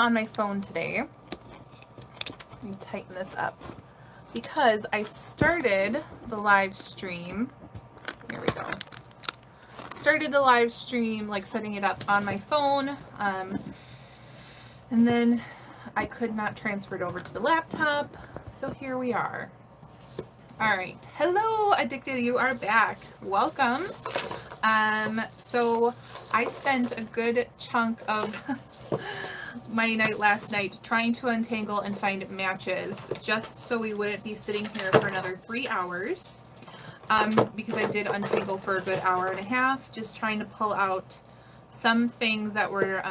on my phone today. Let me tighten this up because I started the live stream. Here we go. Started the live stream, like setting it up on my phone, and then I could not transfer it over to the laptop, so here we are. All right, hello Addicted, you are back. Welcome. So I spent a good chunk of my night last night trying to untangle and find matches, just so we wouldn't be sitting here for another 3 hours. Because I did untangle for a good hour and a half, just trying to pull out some things that were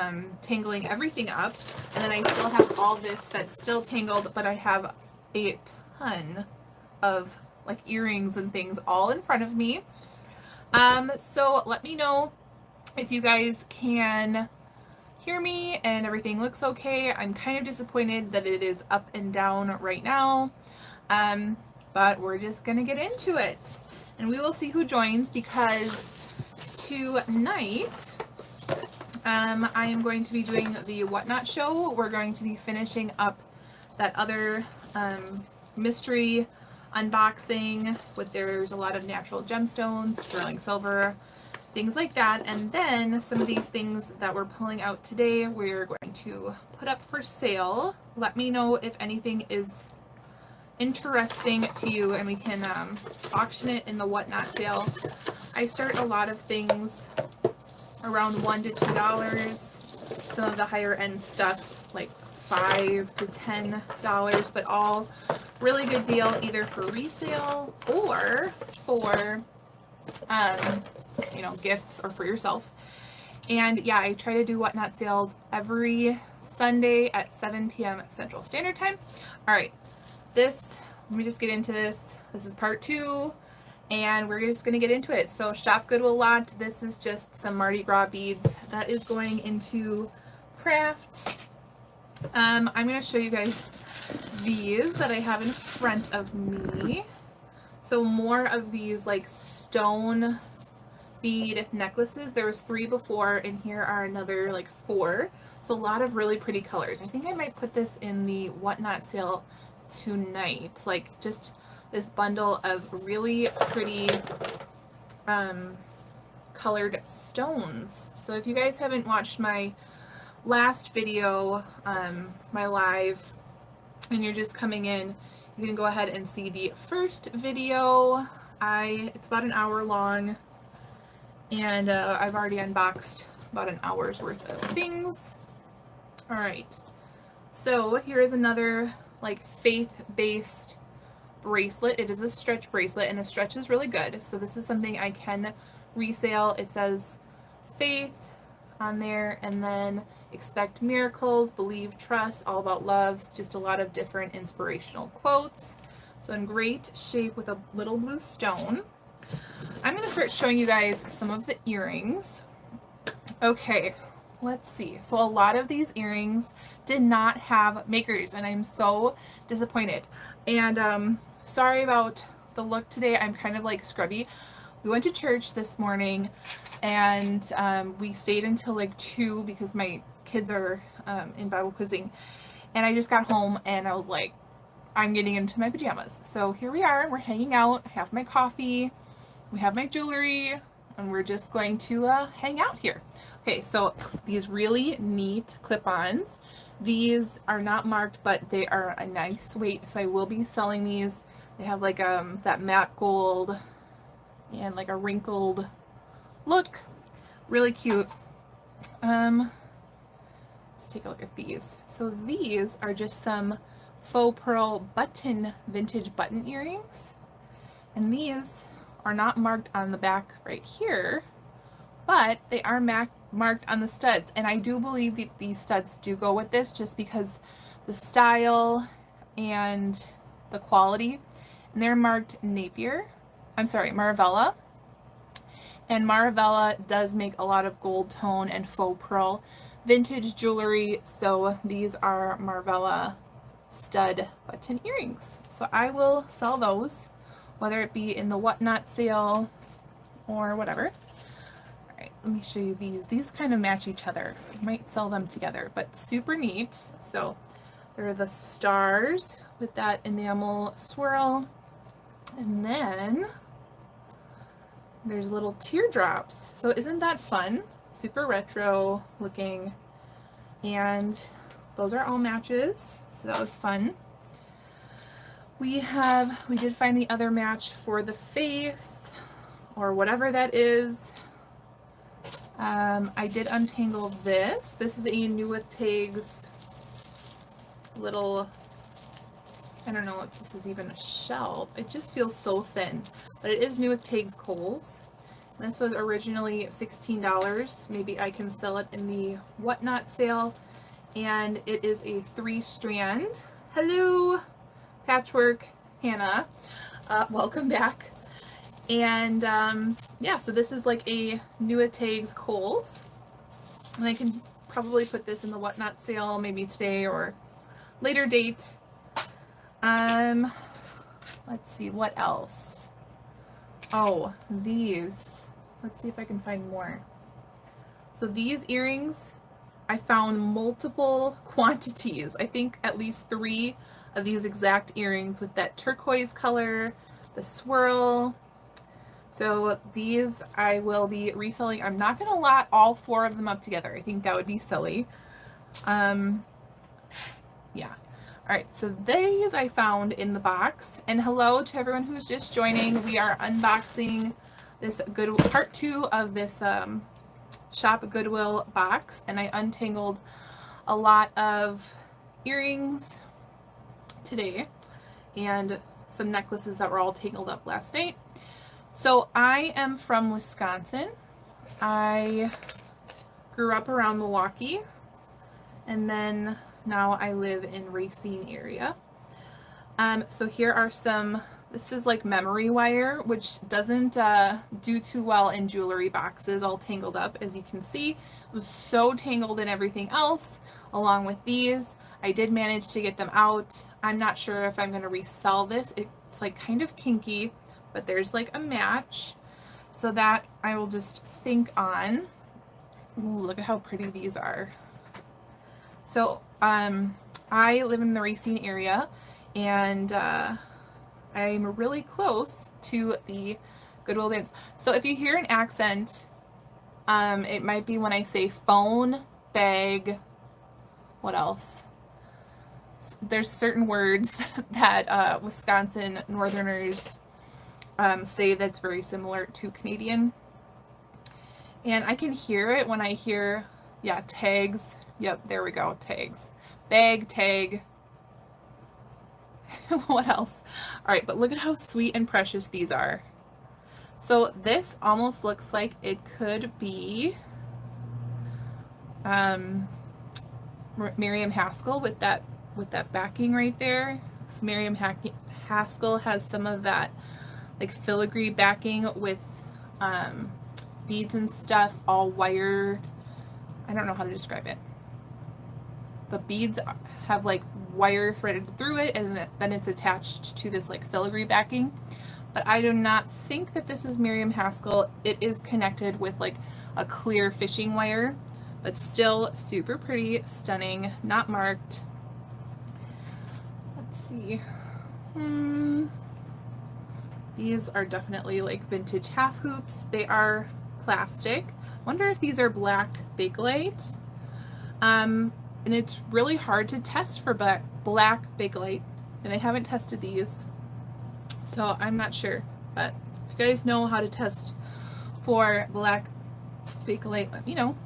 tangling everything up. And then I still have all this that's still tangled, but I have a ton of like earrings and things all in front of me. So let me know if you guys can hear me and everything looks okay. I'm kind of disappointed that it is up and down right now, but we're just gonna get into it and we will see who joins, because tonight I am going to be doing the Whatnot show. We're going to be finishing up that other mystery unboxing with, there's a lot of natural gemstones, sterling silver, things like that. And then some of these things that we're pulling out today, we're going to put up for sale. Let me know if anything is interesting to you and we can auction it in the Whatnot sale. I start a lot of things around $1 to $2. Some of the higher end stuff like $5 to $10, but all really good deal, either for resale or for you know, gifts or for yourself. And yeah, I try to do Whatnot sales every Sunday at 7 p.m. Central Standard Time. All right, let me just get into this. This is part 2 and we're just gonna get into it. So Shop Goodwill lot, this is just some Mardi Gras beads that is going into craft. I'm gonna show you guys these that I have in front of me. So more of these like stone bead necklaces. There was 3 before and here are another like 4. So a lot of really pretty colors. I think I might put this in the Whatnot sale tonight, like just this bundle of really pretty colored stones. So if you guys haven't watched my last video, my live, and you're just coming in, you can go ahead and see the first video. It's about an hour long, and I've already unboxed about an hour's worth of things. All right, so here is another like faith-based bracelet. It is a stretch bracelet and the stretch is really good. So this is something I can resale. It says faith on there and then expect miracles, believe, trust, all about love, just a lot of different inspirational quotes. So in great shape with a little blue stone. I'm going to start showing you guys some of the earrings. Okay, let's see. So a lot of these earrings did not have makers and I'm so disappointed. And sorry about the look today. I'm kind of like scrubby. We went to church this morning and we stayed until like 2 because my kids are in Bible quizzing, and I just got home and I was like, I'm getting into my pajamas. So here we are, we're hanging out. I have my coffee, we have my jewelry, and we're just going to hang out here. Okay, so these really neat clip-ons. These are not marked, but they are a nice weight, so I will be selling these. They have like that matte gold and like a wrinkled look. Really cute. Let's take a look at these. So these are just some faux pearl button, vintage button earrings. And these are not marked on the back right here, but they are marked on the studs. And I do believe that these studs do go with this just because the style and the quality. And they're marked Maravella. And Maravella does make a lot of gold tone and faux pearl vintage jewelry. So these are Maravella stud button earrings. So I will sell those, whether it be in the Whatnot sale or whatever. All right, let me show you these. These kind of match each other. I might sell them together, but super neat. So they're the stars with that enamel swirl. And then there's little teardrops. So isn't that fun? Super retro looking. And those are all matches. So that was fun. We did find the other match for the face or whatever that is. I did untangle this. This is a New with Tags little, I don't know if this is even a shelf. It just feels so thin, but it is New with Tags Kohl's. And this was originally $16. Maybe I can sell it in the Whatnot sale. And it is a 3-strand. Hello, Patchwork Hannah. Welcome back. And yeah, so this is like a New with Tags Kohl's. And I can probably put this in the Whatnot sale maybe today or later date. Let's see, what else? Oh, these. Let's see if I can find more. So these earrings, I found multiple quantities. I think at least 3 of these exact earrings with that turquoise color, the swirl. So these I will be reselling. I'm not going to lot all 4 of them up together. I think that would be silly. Yeah. Alright, so these I found in the box. And hello to everyone who's just joining. We are unboxing this part 2 of this Shop Goodwill box. And I untangled a lot of earrings today and some necklaces that were all tangled up last night. So I am from Wisconsin. I grew up around Milwaukee, and then now I live in Racine area. So here are some, this is like memory wire, which doesn't do too well in jewelry boxes, all tangled up. As you can see, it was so tangled in everything else, along with these. I did manage to get them out. I'm not sure if I'm going to resell this. It's like kind of kinky, but there's like a match. So that I will just think on. Ooh, look at how pretty these are. So I live in the Racine area, and I'm really close to the Goodwill bins. So if you hear an accent, it might be when I say phone, bag, what else? There's certain words that Wisconsin Northerners say that's very similar to Canadian. And I can hear it when I hear, yeah, tags. Yep, there we go, tags. Bag, tag. What else? All right, but look at how sweet and precious these are. So this almost looks like it could be Miriam Haskell with that backing right there. So Miriam Haskell has some of that like filigree backing with beads and stuff, all wired. I don't know how to describe it. The beads have like wire threaded through it, and then it's attached to this like filigree backing. But I do not think that this is Miriam Haskell. It is connected with like a clear fishing wire, but still super pretty, stunning, not marked. Let's see. These are definitely like vintage half hoops. They are plastic. Wonder if these are black Bakelite. And it's really hard to test for black Bakelite, and I haven't tested these, so I'm not sure. But if you guys know how to test for black Bakelite, let me know.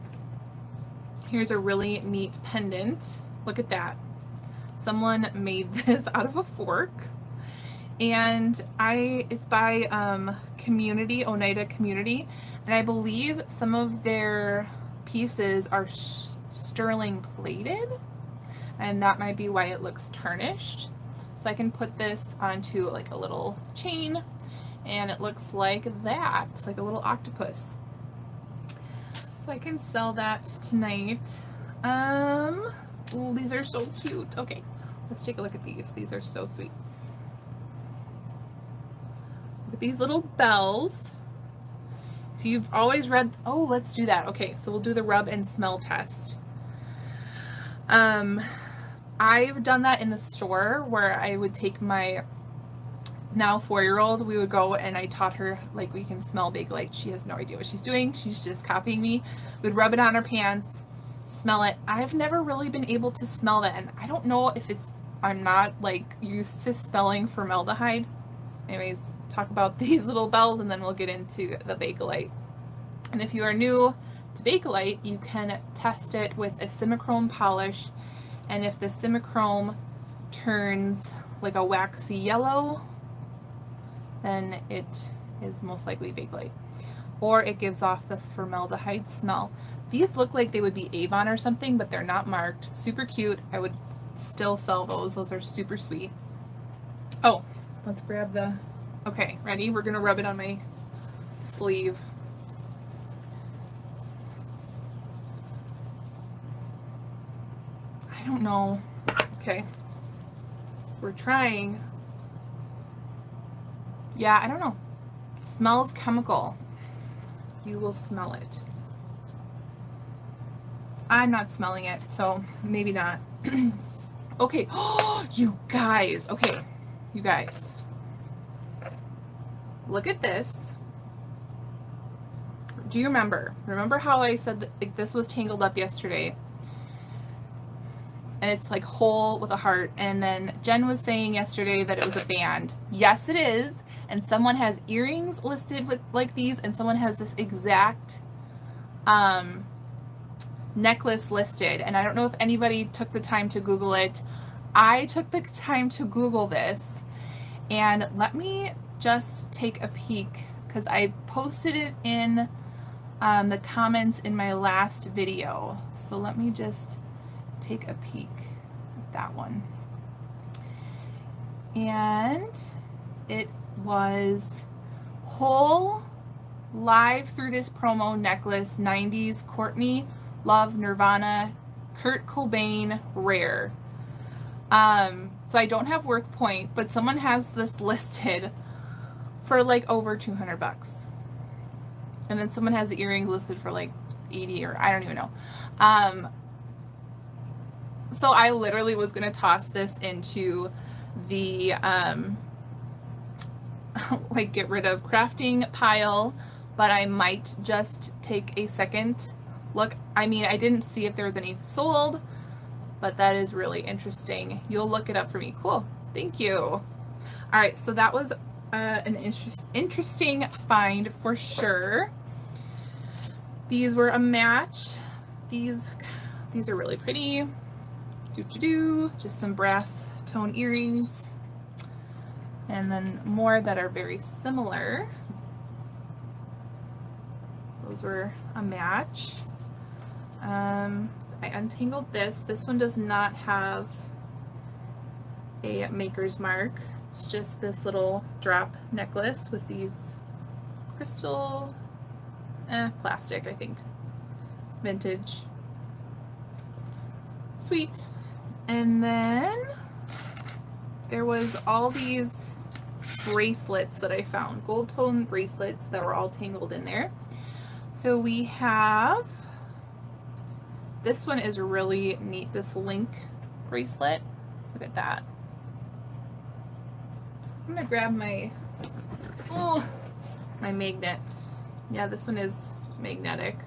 Here's a really neat pendant. Look at that. Someone made this out of a fork, and it's by Community, Oneida Community, and I believe some of their pieces are sterling plated, and that might be why it looks tarnished. So I can put this onto like a little chain, and it looks like that. It's like a little octopus. So I can sell that tonight. Ooh, these are so cute. Okay, let's take a look at these. These are so sweet. Look at these little bells. So you've always read, oh, let's do that. Okay, so we'll do the rub and smell test. I've done that in the store where I would take my now 4-year-old, we would go and I taught her, like, we can smell Bakelite. She has no idea what she's doing. She's just copying me. We'd rub it on her pants, smell it. I've never really been able to smell that, and I don't know if it's, I'm not like used to smelling formaldehyde. Anyways, talk about these little bells and then we'll get into the Bakelite. And if you are new to Bakelite, you can test it with a Simichrome polish, and if the Simichrome turns like a waxy yellow, then it is most likely Bakelite. Or it gives off the formaldehyde smell. These look like they would be Avon or something, but they're not marked. Super cute. I would still sell those. Those are super sweet. Oh, let's grab the, okay, ready? We're gonna rub it on my sleeve. I don't know. Okay. We're trying. Yeah, I don't know. Smells chemical. You will smell it. I'm not smelling it, so maybe not. Okay. Oh, you guys. Okay. You guys. Look at this. Do you remember? Remember how I said that, like, this was tangled up yesterday? And it's like whole with a heart. And then Jen was saying yesterday that it was a band. Yes, it is. And someone has earrings listed with like these, and someone has this exact necklace listed. And I don't know if anybody took the time to Google it. I took the time to Google this, and let me just take a peek because I posted it in the comments in my last video. So let me just take a peek at that one. And it was whole live through this promo necklace, 90s Courtney Love Nirvana Kurt Cobain rare. So I don't have worth point, but someone has this listed for like over 200 bucks. And then someone has the earrings listed for like 80, or I don't even know. So I literally was going to toss this into the like get rid of crafting pile, but I might just take a second look. I mean, I didn't see if there was any sold, but that is really interesting. You'll look it up for me. Cool. Thank you. All right, so that was an interesting find for sure. These were a match. These are really pretty. Just some brass tone earrings, and then more that are very similar. Those were a match. I untangled this. This one does not have a maker's mark. It's just this little drop necklace with these crystal, plastic, I think, vintage. Sweet. And then there was all these bracelets that I found, gold tone bracelets that were all tangled in there. So we have, this one is really neat, this link bracelet. Look at that. I'm gonna grab my, my magnet. Yeah, this one is magnetic,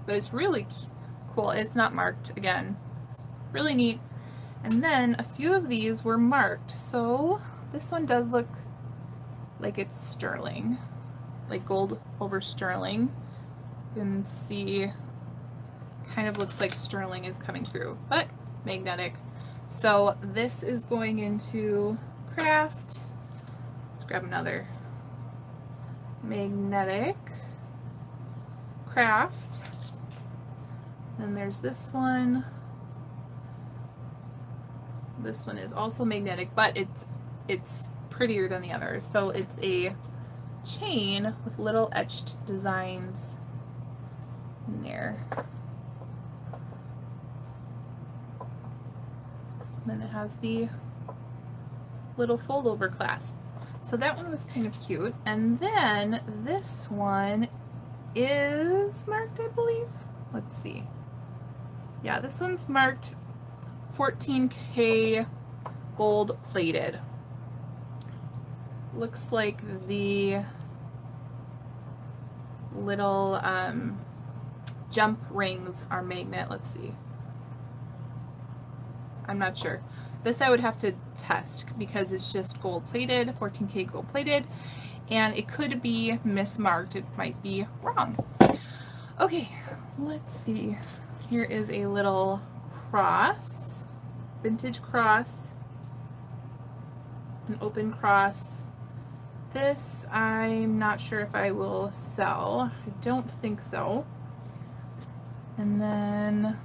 but it's really cool. It's not marked again. Really neat. And then a few of these were marked. So this one does look like it's sterling, like gold over sterling. You can see, kind of looks like sterling is coming through, but magnetic. So this is going into craft. Let's grab another magnetic craft. Then there's this one. This one is also magnetic, but it's prettier than the others. So it's a chain with little etched designs in there. Then it has the little fold over clasp. So that one was kind of cute. And then this one is marked, I believe. Let's see. Yeah, this one's marked 14K gold plated. Looks like the little jump rings are magnet. Let's see. I'm not sure. This I would have to test because it's just gold plated, 14K gold plated, and it could be mismarked. It might be wrong. Okay, let's see. Here is a little cross, vintage cross, an open cross. This I'm not sure if I will sell. I don't think so. And then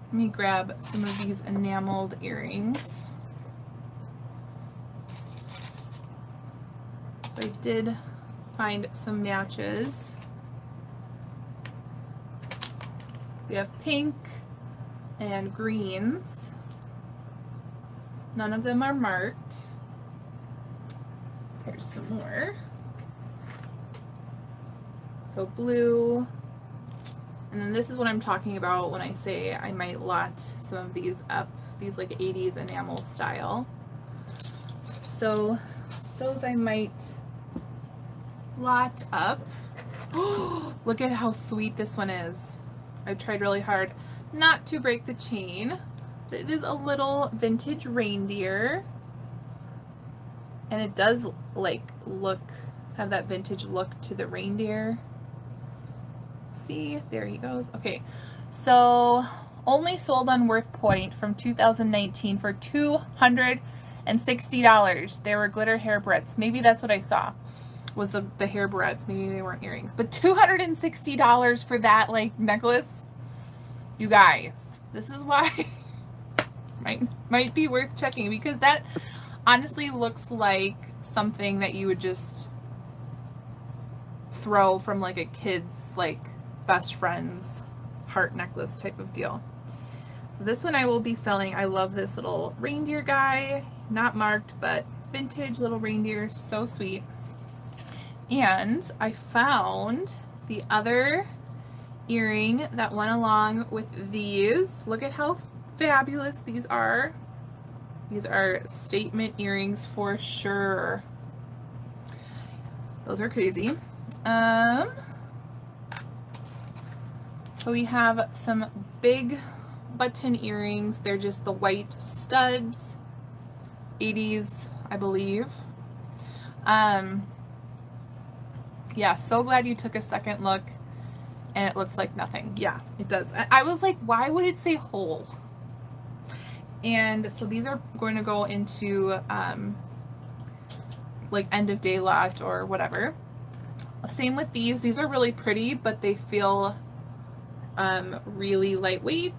let me grab some of these enameled earrings. So I did find some matches. We have pink and greens. None of them are marked. Here's some more. So blue. And then this is what I'm talking about when I say I might lot some of these up, these like 80s enamel style. So those I might lot up. Look at how sweet this one is. I tried really hard not to break the chain, but it is a little vintage reindeer. And it does like have that vintage look to the reindeer. See, there he goes. Okay, so only sold on Worth Point from 2019 for $260. They were glitter hair barrettes. Maybe that's what I saw, was the hair barrettes. Maybe they weren't earrings, but $260 for that like necklace. You guys, this is why might be worth checking, because that honestly looks like something that you would just throw from like a kid's like best friend's heart necklace type of deal. So this one I will be selling. I love this little reindeer guy, not marked, but vintage little reindeer, so sweet. And I found the other earring that went along with these. Look at how fabulous these are. These are statement earrings for sure. Those are crazy. So we have some big button earrings. They're just the white studs, 80s, I believe. Yeah, so glad you took a second look, and it looks like nothing. Yeah, it does. I was like, why would it say whole? And so these are going to go into like end of day lot or whatever. Same with these. These are really pretty, but they feel really lightweight.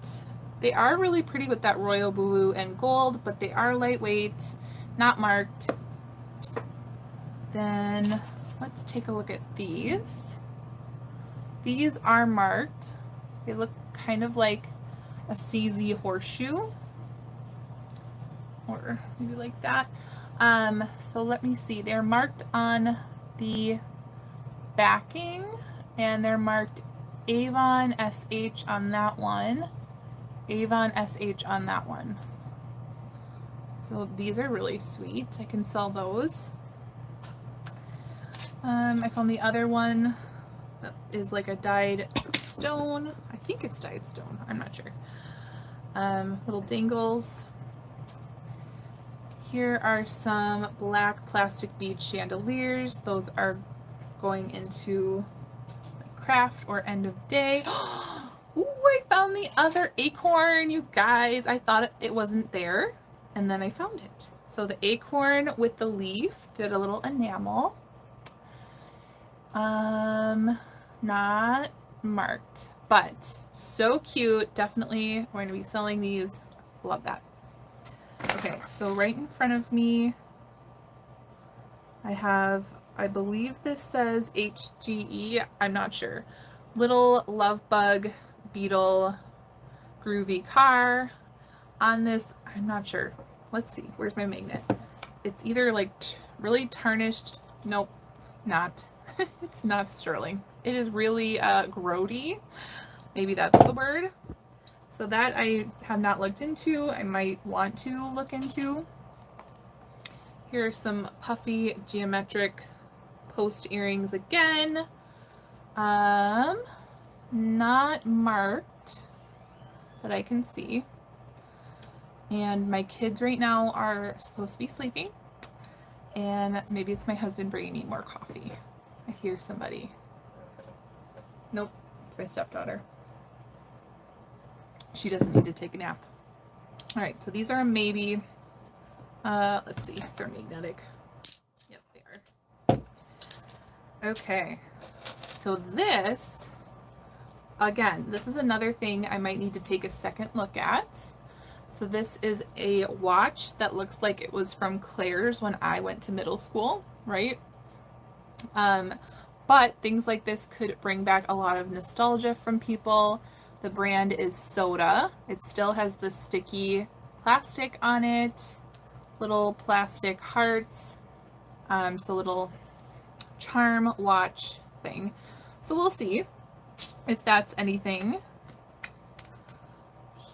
They are really pretty with that royal blue and gold, but they are lightweight, not marked. Then let's take a look at these. These are marked. They look kind of like a CZ horseshoe, or maybe like that. So let me see. They're marked on the backing, and they're marked Avon SH on that one, Avon SH on that one. So these are really sweet. I can sell those. I found the other one that is like a dyed stone. I think it's dyed stone. I'm not sure. Little dangles. Here are some black plastic bead chandeliers. Those are going into craft or end of day. Ooh, I found the other acorn, you guys. I thought it wasn't there, and then I found it. So the acorn with the leaf, did a little enamel. Not marked, but so cute. Definitely going to be selling these. Love that. Okay, so right in front of me, I have, I believe this says HGE, I'm not sure. Little love bug beetle groovy car. On this, I'm not sure. Let's see, where's my magnet? It's either like really tarnished. Nope, not. It's not sterling. It is really grody. Maybe that's the word. So that I have not looked into. I might want to look into. Here are some puffy geometric post earrings again. Not marked that I can see. And my kids right now are supposed to be sleeping. And maybe it's my husband bringing me more coffee. I hear somebody. Nope, it's my stepdaughter. She doesn't need to take a nap. All right, so these are a maybe. Let's see if they're magnetic. Yep, they are. Okay, so this, again, this is another thing I might need to take a second look at. So this is a watch that looks like it was from Claire's when I went to middle school, right? But things like this could bring back a lot of nostalgia from people. The brand is Soda. It still has the sticky plastic on it, little plastic hearts, so little charm watch thing. So we'll see if that's anything.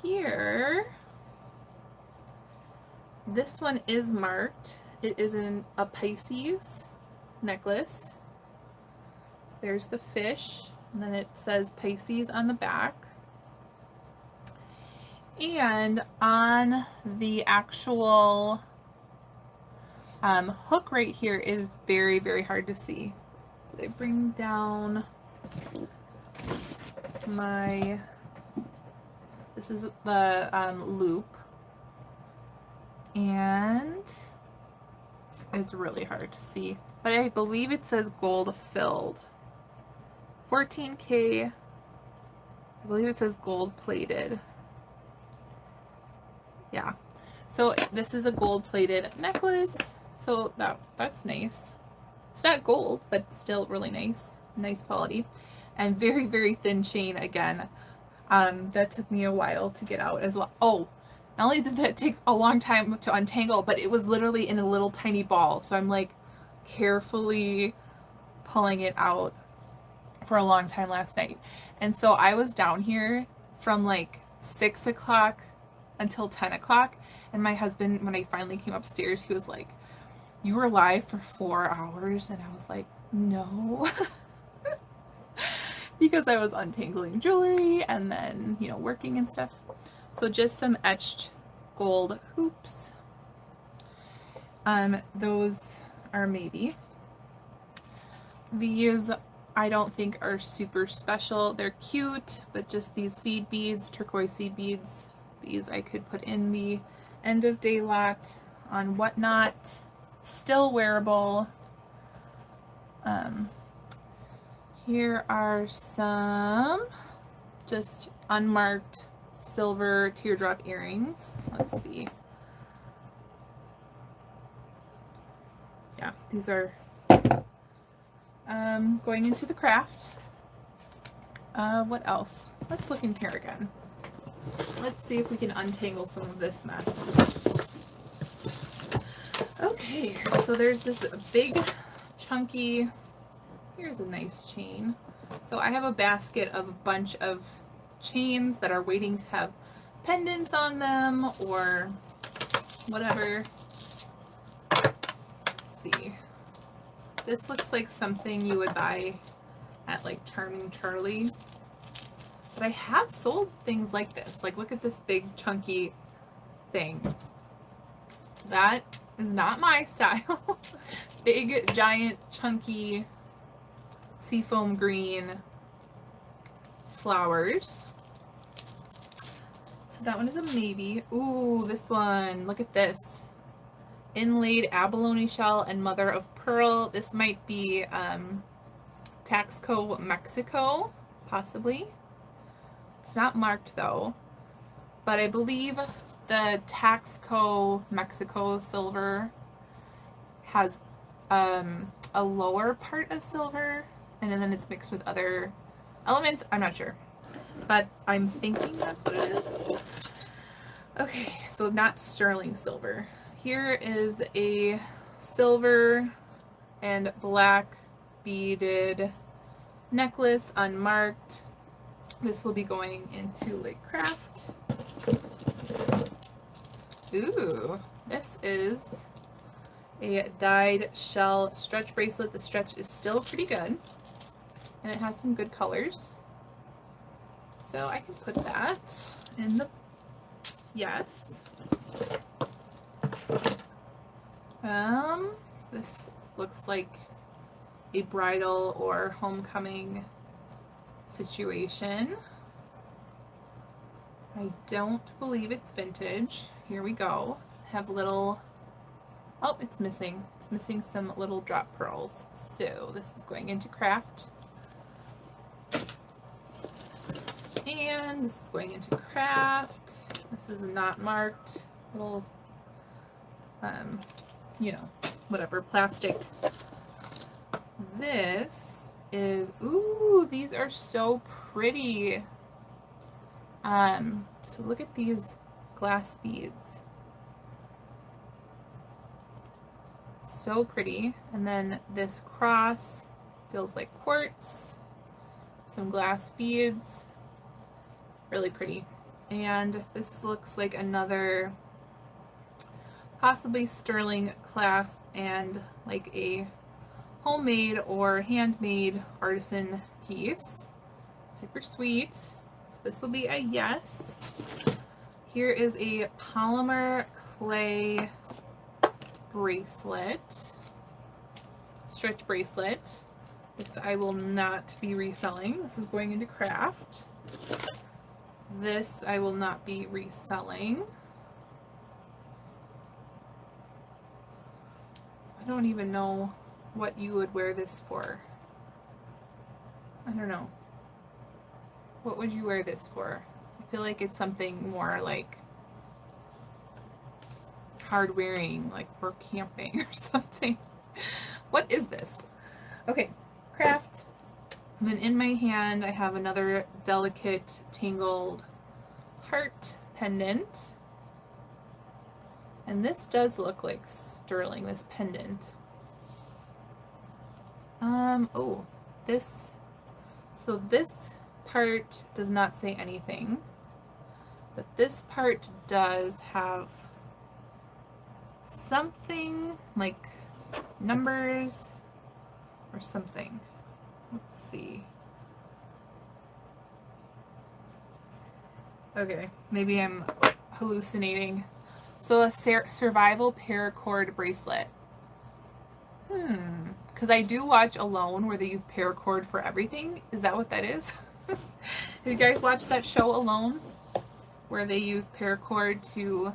Here, this one is marked. It is in a Pisces necklace. There's the fish, and then it says Pisces on the back. And on the actual hook right here is very, very hard to see. They bring down my, this is the loop, and it's really hard to see. But I believe it says gold filled. 14K, I believe it says gold plated. Yeah, so this is a gold plated necklace, so that's nice. It's not gold, but still really nice quality, and very, very thin chain again. That took me a while to get out as well. Oh, not only did that take a long time to untangle, but it was literally in a little tiny ball, so I'm like carefully pulling it out for a long time last night. And so I was down here from like 6 o'clock until 10 o'clock, and my husband, when I finally came upstairs, he was like, "You were live for 4 hours?" And I was like, "No." Because I was untangling jewelry and then, you know, working and stuff. So just some etched gold hoops. Those are maybe. These I don't think are super special. They're cute, but just these seed beads, turquoise seed beads, these I could put in the end of day lot on Whatnot. Still wearable. Here are some just unmarked silver teardrop earrings. Let's see. Yeah, these are going into the craft. What else? Let's look in here again. Let's see if we can untangle some of this mess. Okay, so there's this big chunky, here's a nice chain. So I have a basket of a bunch of chains that are waiting to have pendants on them or whatever. Let's see. This looks like something you would buy at like Charming Charlie. But I have sold things like this. Like, look at this big chunky thing. That is not my style. Big, giant, chunky seafoam green flowers. So that one is a maybe. Ooh, this one. Look at this. Inlaid abalone shell and mother of pearl. This might be Taxco, Mexico, possibly. It's not marked though, but I believe the Taxco Mexico silver has a lower part of silver, and then it's mixed with other elements. I'm not sure, but I'm thinking that's what it is. Okay, so not sterling silver. Here is a silver and black beaded necklace, unmarked. This will be going into like craft. Ooh, this is a dyed shell stretch bracelet. The stretch is still pretty good, and it has some good colors. So I can put that in the, yes. This looks like a bridal or homecoming situation. I don't believe it's vintage. Here we go. Have little, oh, it's missing. It's missing some little drop pearls. So this is going into craft. And this is going into craft. This is not marked. Little, you know, whatever, plastic. This is, ooh, these are so pretty. So look at these glass beads. So pretty. And then this cross feels like quartz. Some glass beads. Really pretty. And this looks like another possibly sterling clasp and like a homemade or handmade artisan piece. Super sweet. So this will be a yes. Here is a polymer clay bracelet, stretch bracelet. This I will not be reselling. This is going into craft. This I will not be reselling. I don't even know what you would wear this for. I don't know. What would you wear this for? I feel like it's something more like hard wearing, like for camping or something. What is this? Okay, craft. And then in my hand I have another delicate tangled heart pendant. And this does look like sterling, this pendant. Oh, this, so this part does not say anything, but this part does have something like numbers or something. Let's see. Okay, maybe I'm hallucinating. So a survival paracord bracelet. Because I do watch Alone where they use paracord for everything. Is that what that is? Have you guys watched that show Alone? Where they use paracord to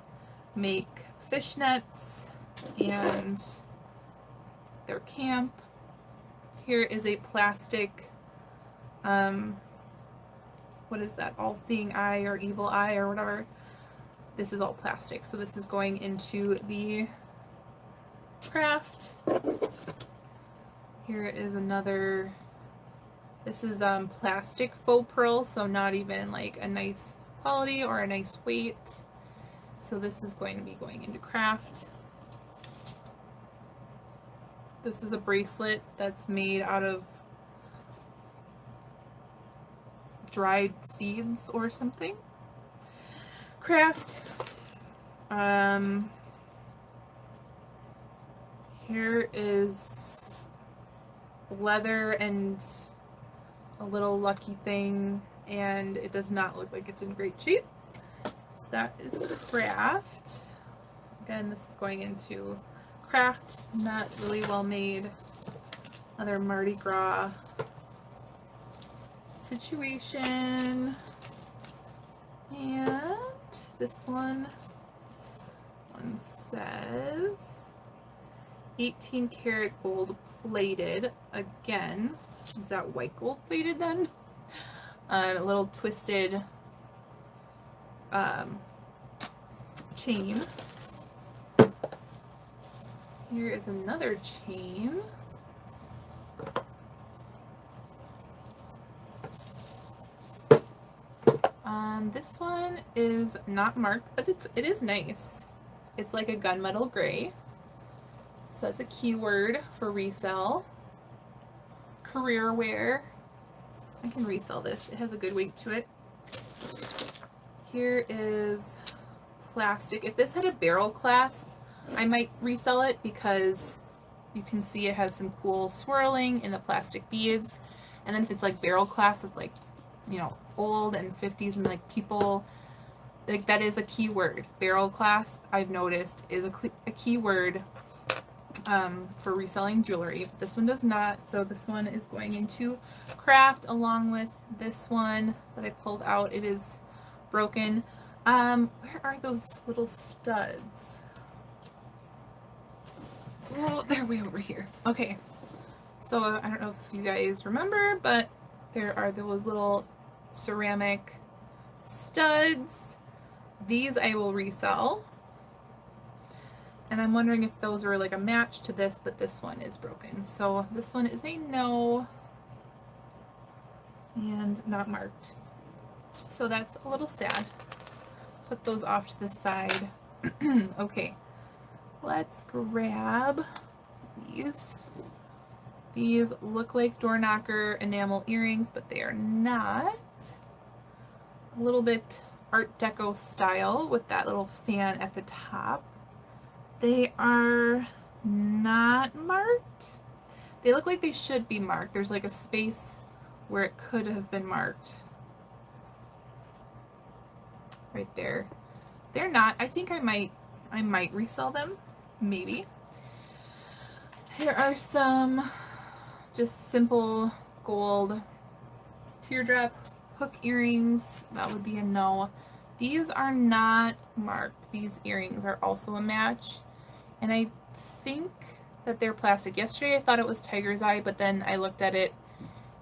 make fishnets and their camp. Here is a plastic, what is that? All-seeing eye or evil eye or whatever. This is all plastic. So this is going into the craft. Here is another, this is plastic faux pearl, so not even like a nice quality or a nice weight. So this is going to be going into craft. This is a bracelet that's made out of dried seeds or something. Craft. Here is leather and a little lucky thing, and it does not look like it's in great shape. So that is craft. Again, this is going into craft, not really well made. Another Mardi Gras situation. And this one says 18 karat gold plated. Again, is that white gold plated then? A little twisted chain. Here is another chain. This one is not marked, but it is nice. It's like a gunmetal gray. So that's a keyword for resell. Career wear. I can resell this. It has a good weight to it. Here is plastic. If this had a barrel clasp, I might resell it because you can see it has some cool swirling in the plastic beads. And then if it's like barrel clasp, it's like, you know, old and 50s and like people, like that is a keyword. Barrel clasp, I've noticed, is a keyword for reselling jewelry. This one does not, so this one is going into craft along with this one that I pulled out. It is broken. Where are those little studs? Oh, they're way over here. Okay, so I don't know if you guys remember, but there are those little ceramic studs. These I will resell. And I'm wondering if those were like a match to this, but this one is broken. So this one is a no and not marked. So that's a little sad. Put those off to the side. Okay, let's grab these. These look like door knocker enamel earrings, but they are not. A little bit Art Deco style with that little fan at the top. They are not marked. They look like they should be marked. There's like a space where it could have been marked. Right there. They're not. I think I might resell them. Maybe. Here are some just simple gold teardrop hook earrings. That would be a no. These are not marked. These earrings are also a match. And I think that they're plastic. Yesterday I thought it was tiger's eye, but then I looked at it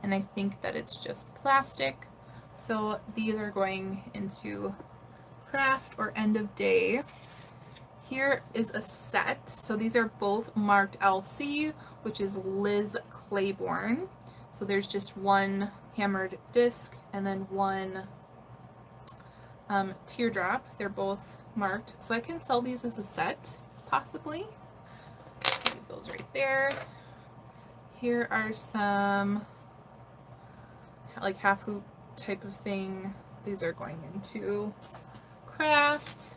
and I think that it's just plastic. So these are going into craft or end of day. Here is a set. So these are both marked LC, which is Liz Claiborne. So there's just one hammered disc and then one teardrop. They're both marked. So I can sell these as a set, possibly. Leave those right there. Here are some like half hoop type of thing. These are going into craft.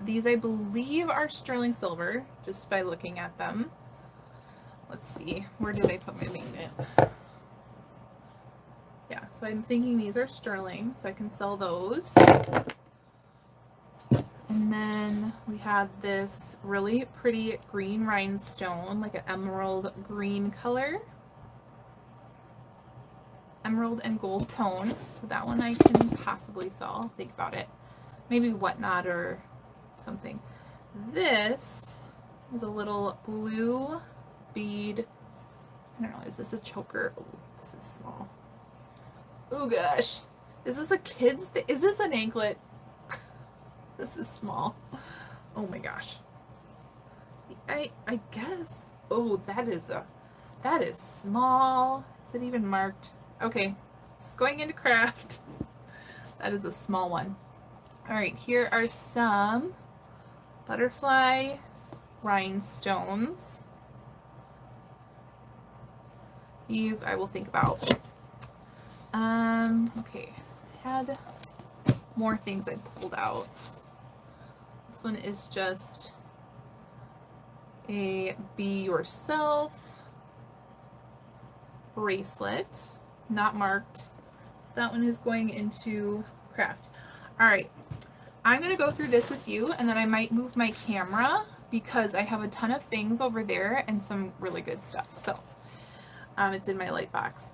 These I believe are sterling silver, just by looking at them. Let's see, where did I put my magnet? Yeah, so I'm thinking these are sterling, so I can sell those. And then we have this really pretty green rhinestone, like an emerald green color. Emerald and gold tone, so that one I can possibly sell. Think about it. Maybe whatnot or something. This is a little blue bead. I don't know, is this a choker? Oh, this is small. Oh gosh. Is this a kid's is this an anklet? This is small. Oh my gosh. I guess. Oh, that is small. Is it even marked? Okay. It's going into craft. That is a small one. All right, here are some butterfly rhinestones. These I will think about. Okay, I had more things I pulled out. This one is just a Be Yourself bracelet, not marked. So that one is going into craft. All right, I'm gonna go through this with you, and then I might move my camera because I have a ton of things over there and some really good stuff. So it's in my light box.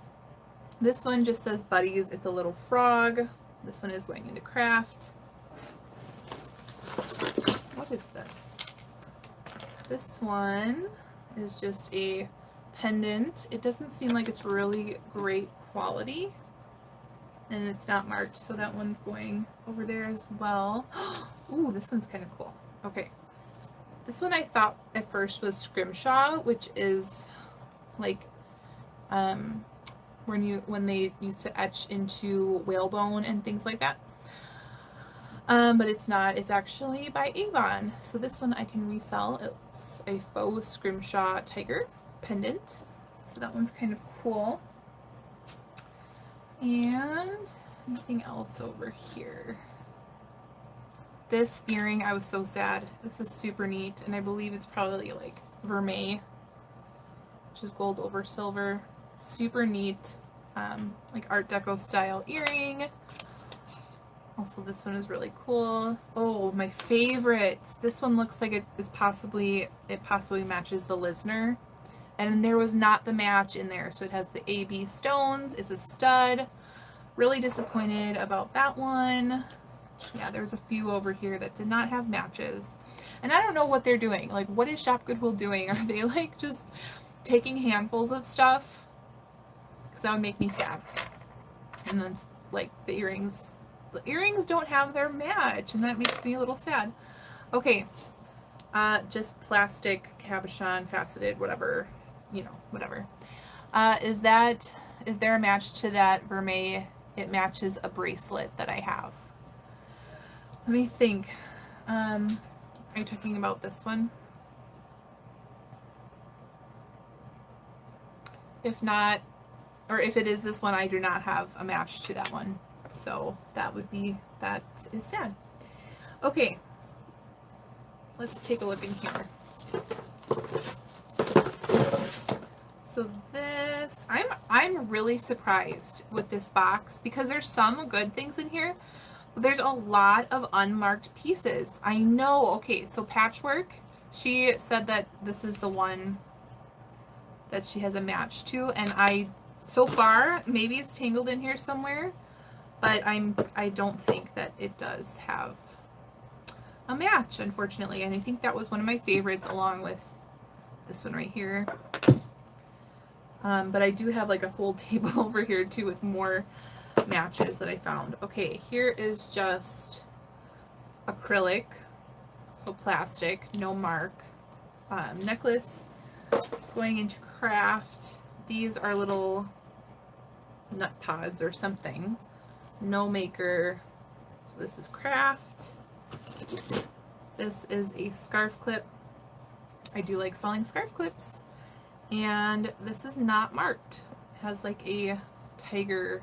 This one just says Buddies. It's a little frog. This one is going into craft. What is this? This one is just a pendant. It doesn't seem like it's really great quality, and it's not marked, so that one's going over there as well. Ooh, this one's kind of cool. Okay, this one I thought at first was scrimshaw, which is like when they used to etch into whalebone and things like that. But it's not. It's actually by Avon. So this one I can resell. It's a faux scrimshaw tiger pendant. So that one's kind of cool. And anything else over here? This earring, I was so sad. This is super neat, and I believe it's probably like vermeil, which is gold over silver. Super neat, like Art Deco style earring. Also, this one is really cool. Oh, my favorite. This one looks like it possibly matches the Lisner. And there was not the match in there. So it has the AB stones, it's a stud. Really disappointed about that one. Yeah, there's a few over here that did not have matches. And I don't know what they're doing. Like, what is Shop Goodwill doing? Are they like just taking handfuls of stuff? Because that would make me sad. And then like the earrings don't have their match, and that makes me a little sad. Okay, just plastic, cabochon, faceted, whatever, you know, whatever. Is there a match to that vermeil? It matches a bracelet that I have. Let me think. Are you talking about this one? If not, or if it is this one, I do not have a match to that one. So that is sad. Okay, let's take a look in here. So this, I'm really surprised with this box because there's some good things in here, but there's a lot of unmarked pieces. I know. Okay, so Patchwork, she said that this is the one that she has a match to, and so far, maybe it's tangled in here somewhere, but I don't think that it does have a match, unfortunately. And I think that was one of my favorites, along with this one right here. But I do have like a whole table over here too with more matches that I found. Okay, here is just acrylic, so plastic, no mark. Necklace. It's going into craft. These are little nut pods or something. No maker. So this is craft. This is a scarf clip. I do like selling scarf clips. And this is not marked. It has like a tiger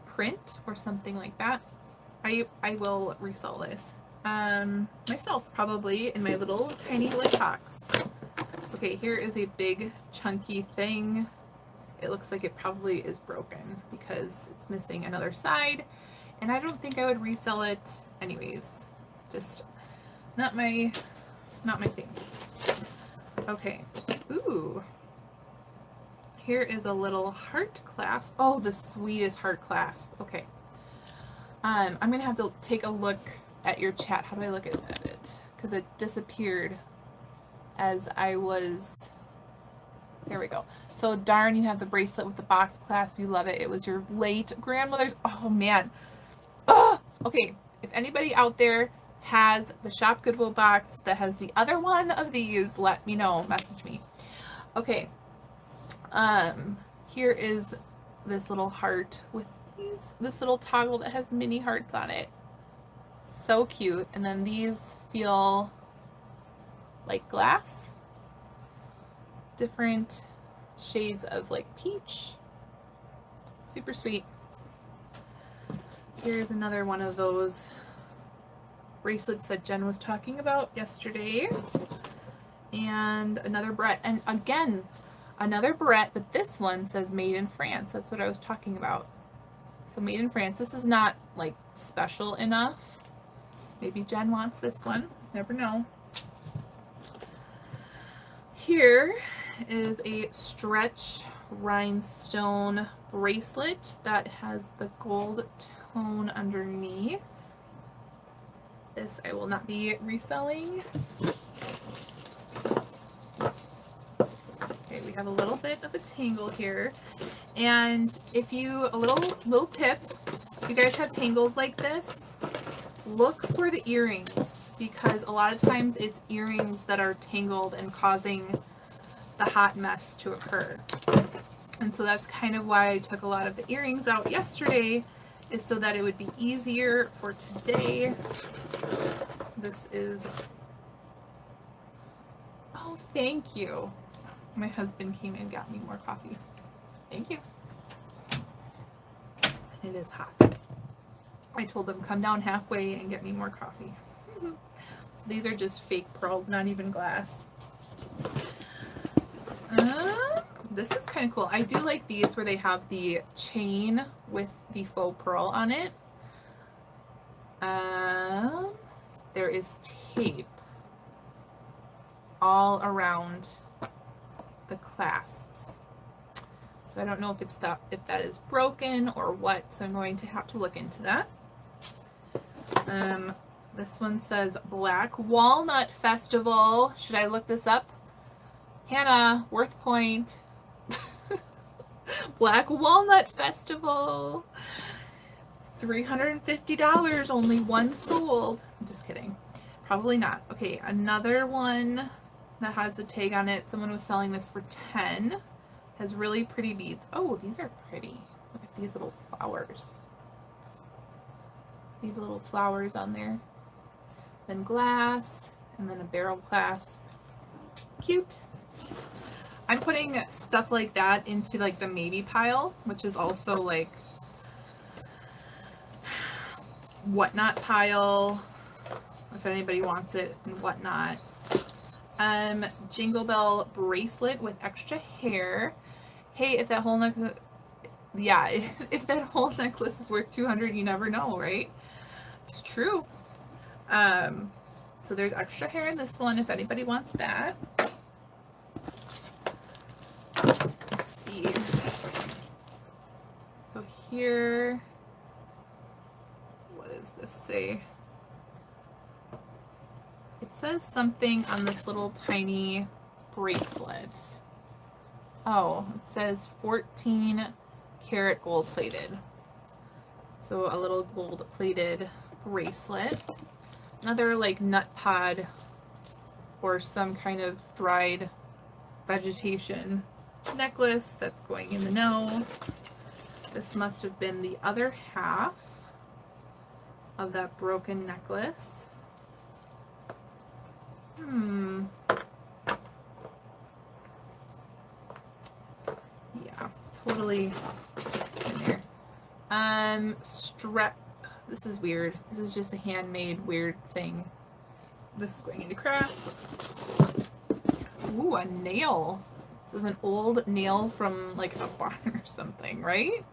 print or something like that. I will resell this myself, probably, in my little tiny lid box. Okay, here is a big chunky thing. It looks like it probably is broken because it's missing another side, and I don't think I would resell it anyways. Just not my thing. Okay. Ooh. Here is a little heart clasp. Oh, the sweetest heart clasp. Okay. I'm gonna have to take a look at your chat. How do I look at it? Because it disappeared as I was. There we go. So darn, you have the bracelet with the box clasp. You love it. It was your late grandmother's. Oh man. Oh, okay. If anybody out there has the Shop Goodwill box that has the other one of these, let me know. Message me. Okay. Here is this little heart with this little toggle that has mini hearts on it. So cute. And then these feel like glass. Different shades of like peach. Super sweet. Here's another one of those bracelets that Jen was talking about yesterday. And another barrette. And again, another barrette, but this one says made in France. That's what I was talking about. So made in France. This is not like special enough. Maybe Jen wants this one. Never know. Here is a stretch rhinestone bracelet that has the gold tone underneath. This I will not be reselling. Okay, we have a little bit of a tangle here. And if you, a little tip, if you guys have tangles like this, look for the earrings, because a lot of times it's earrings that are tangled and causing the hot mess to occur. And so that's kind of why I took a lot of the earrings out yesterday, is so that it would be easier for today. This is, oh, thank you. My husband came and got me more coffee. Thank you. It is hot. I told him come down halfway and get me more coffee. So these are just fake pearls, not even glass. This is kind of cool. I do like these where they have the chain with the faux pearl on it. There is tape all around the clasps. So I don't know if that is broken or what, so I'm going to have to look into that. This one says Black Walnut Festival. Should I look this up? Hannah, Worth Point. Black Walnut Festival. $350, only one sold. I'm just kidding. Probably not. Okay, another one that has a tag on it. Someone was selling this for $10. Has really pretty beads. Oh, these are pretty. Look at these little flowers. See the little flowers on there? Then glass, and then a barrel clasp. Cute. I'm putting stuff like that into like the maybe pile, which is also like whatnot pile, if anybody wants it, and whatnot. Jingle Bell bracelet with extra hair. Hey, if that whole necklace, yeah, if that whole necklace is worth $200, you never know, right? It's true. So there's extra hair in this one if anybody wants that. Let's see. So here, what does this say? It says something on this little tiny bracelet. Oh, it says 14 karat gold plated. So a little gold plated bracelet. Another like nut pod or some kind of dried vegetation necklace that's going in the no. This must have been the other half of that broken necklace. Yeah, totally in there. This is weird. This is just a handmade weird thing. This is going into craft. Ooh, a nail. This is an old nail from like a barn or something, right?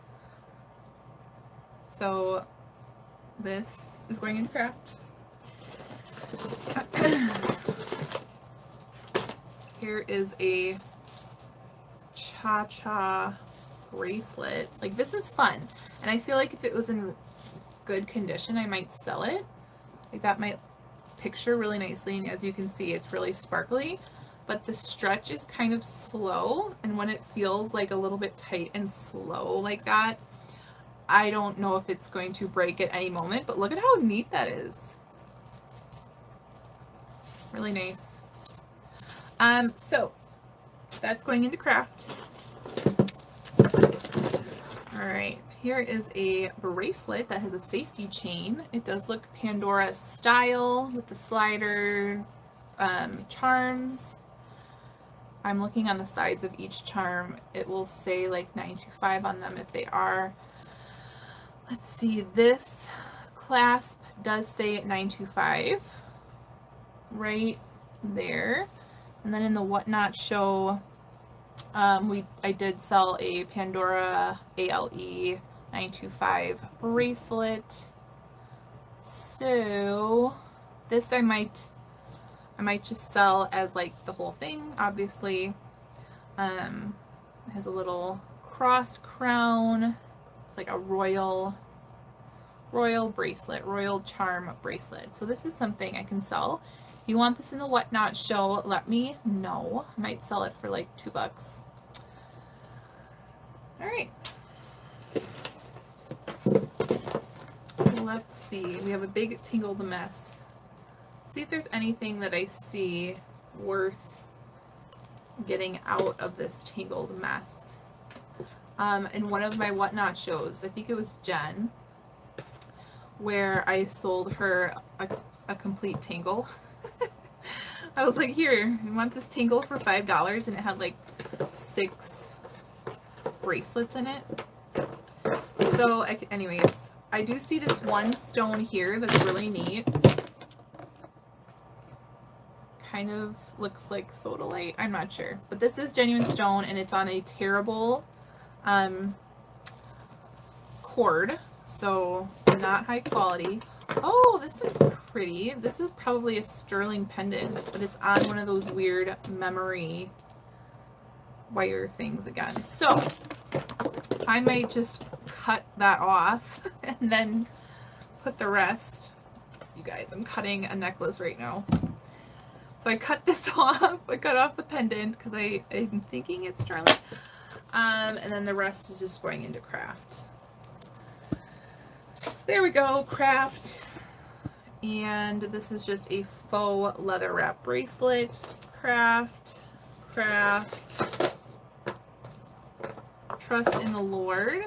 So this is going into craft. Here is a cha-cha bracelet. Like, this is fun. And I feel like if it was in good condition, I might sell it. I got my picture really nicely, and as you can see, it's really sparkly. But the stretch is kind of slow, and when it feels like a little bit tight and slow like that, I don't know if it's going to break at any moment. But look at how neat that is. Really nice. So that's going into craft. All right, here is a bracelet that has a safety chain. It does look Pandora style with the slider charms. I'm looking on the sides of each charm. It will say like 925 on them if they are. Let's see, this clasp does say 925 right there. And then in the Whatnot show, I did sell a Pandora ALE 925 bracelet. So this I might just sell as like the whole thing, obviously. It has a little cross crown. It's like a royal bracelet, royal charm bracelet. So this is something I can sell. If you want this in the Whatnot show, let me know. I might sell it for like $2. All right. Let's see. We have a big tangled mess. See if there's anything that I see worth getting out of this tangled mess. In one of my Whatnot shows, I think it was Jen, where I sold her a complete tangle. I was like, here, you want this tangle for $5? And it had like 6 bracelets in it. So anyways, I do see this one stone here that's really neat. Kind of looks like sodalite. I'm not sure. But this is genuine stone, and it's on a terrible cord. So not high quality. Oh, this is pretty. This is probably a sterling pendant, but it's on one of those weird memory wire things again. So I might just cut that off and then put the rest. You guys, I'm cutting a necklace right now. So I cut this off. I cut off the pendant because I'm thinking it's sterling. And then the rest is just going into craft. So there we go, craft. And this is just a faux leather wrap bracelet. Craft, craft. Trust in the Lord.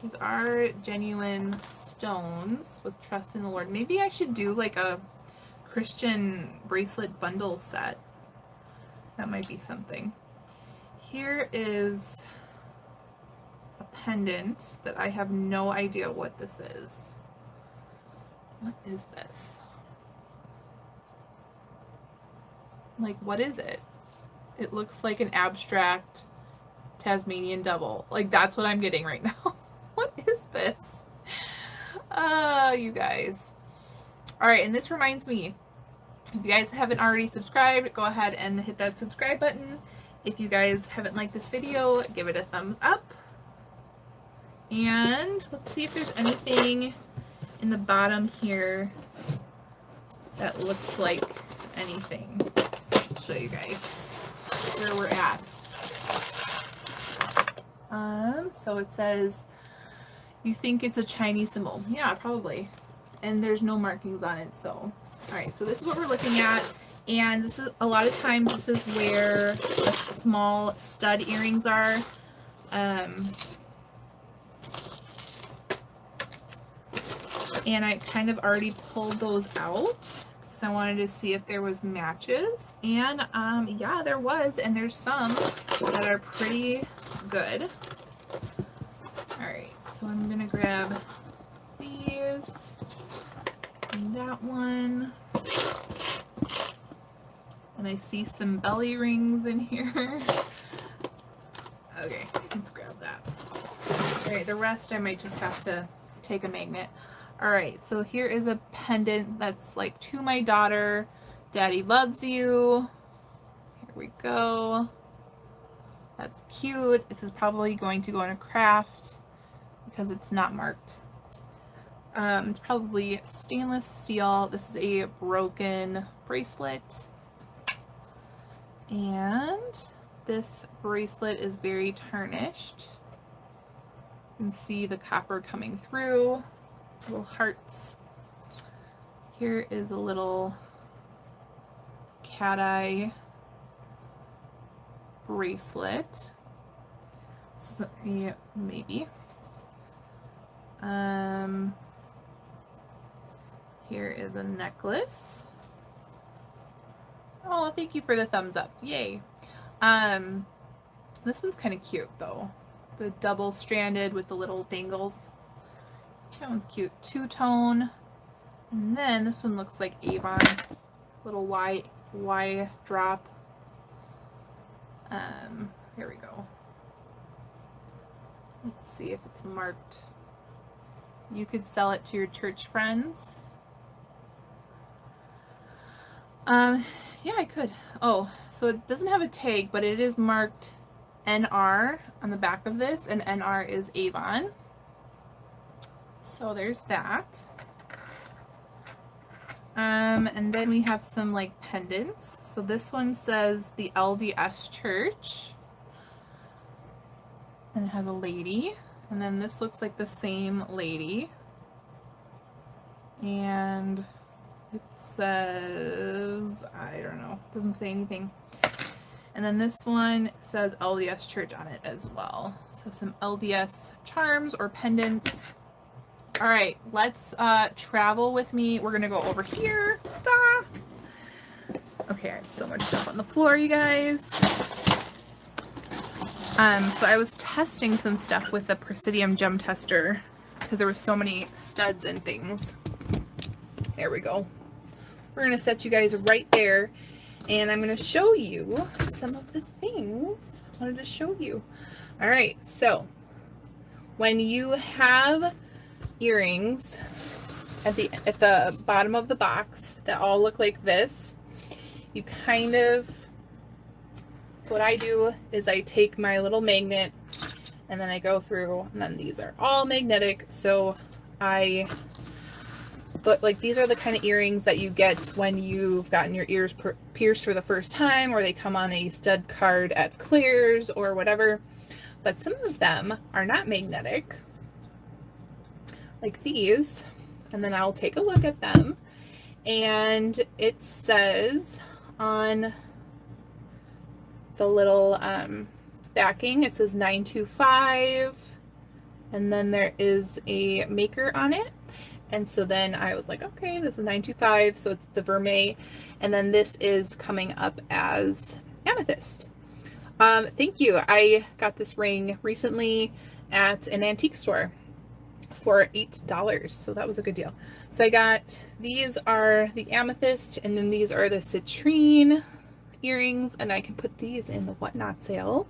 These are genuine stones with trust in the Lord. Maybe I should do like a Christian bracelet bundle set. That might be something. Here is a pendant that I have no idea what this is. What is this? Like, what is it? It looks like an abstract Tasmanian devil. Like, that's what I'm getting right now. What is this? You guys. Alright, and this reminds me, if you guys haven't already subscribed, go ahead and hit that subscribe button. If you guys haven't liked this video, give it a thumbs up. And let's see if there's anything in the bottom here that looks like anything. I'll show you guys where we're at. So it says, you think it's a Chinese symbol. Yeah, probably. And there's no markings on it, so. Alright, so this is what we're looking at. And this is, a lot of times, this is where the small stud earrings are. And I kind of already pulled those out because I wanted to see if there was matches. And yeah, there was. And there's some that are pretty good. Alright, so I'm going to grab these and that one. And I see some belly rings in here. Okay, let's grab that. Alright, the rest I might just have to take a magnet. Alright, so here is a pendant that's like, to my daughter, Daddy loves you. Here we go. That's cute. This is probably going to go in a craft because it's not marked. It's probably stainless steel. This is a broken bracelet. And this bracelet is very tarnished. You can see the copper coming through. Little hearts. Here is a little cat eye bracelet. This is a maybe. Here is a necklace. Oh, thank you for the thumbs up. Yay. This one's kind of cute though. The double stranded with the little dangles. That one's cute. Two-tone. And then this one looks like Avon. Little Y drop. Here we go. Let's see if it's marked. You could sell it to your church friends. Yeah, I could. Oh, so it doesn't have a tag, but it is marked NR on the back of this, and NR is Avon. So there's that. And then we have some like pendants. So this one says the LDS Church. And it has a lady. And then this looks like the same lady. And it says, I don't know, it doesn't say anything. And then this one says LDS Church on it as well. So some LDS charms or pendants. All right, let's travel with me. We're gonna go over here. Da! Okay, I have so much stuff on the floor, you guys. So I was testing some stuff with the Presidium Gem Tester because there were so many studs and things. There we go. We're gonna set you guys right there, and I'm gonna show you some of the things I wanted to show you. All right, so when you have earrings at the bottom of the box that all look like this, you kind of, so what I do is I take my little magnet and then I go through, and then these are all magnetic, so but like these are the kind of earrings that you get when you've gotten your ears pierced for the first time, or they come on a stud card at Claire's or whatever. But some of them are not magnetic, like these, and then I'll take a look at them, and it says on the little backing, it says 925, and then there is a maker on it. And so then I was like, okay, this is 925, so it's the vermeil, and then this is coming up as amethyst. Thank you. I got this ring recently at an antique store for $8, so that was a good deal. So I got, these are the amethyst, and then these are the citrine earrings, and I can put these in the whatnot sale.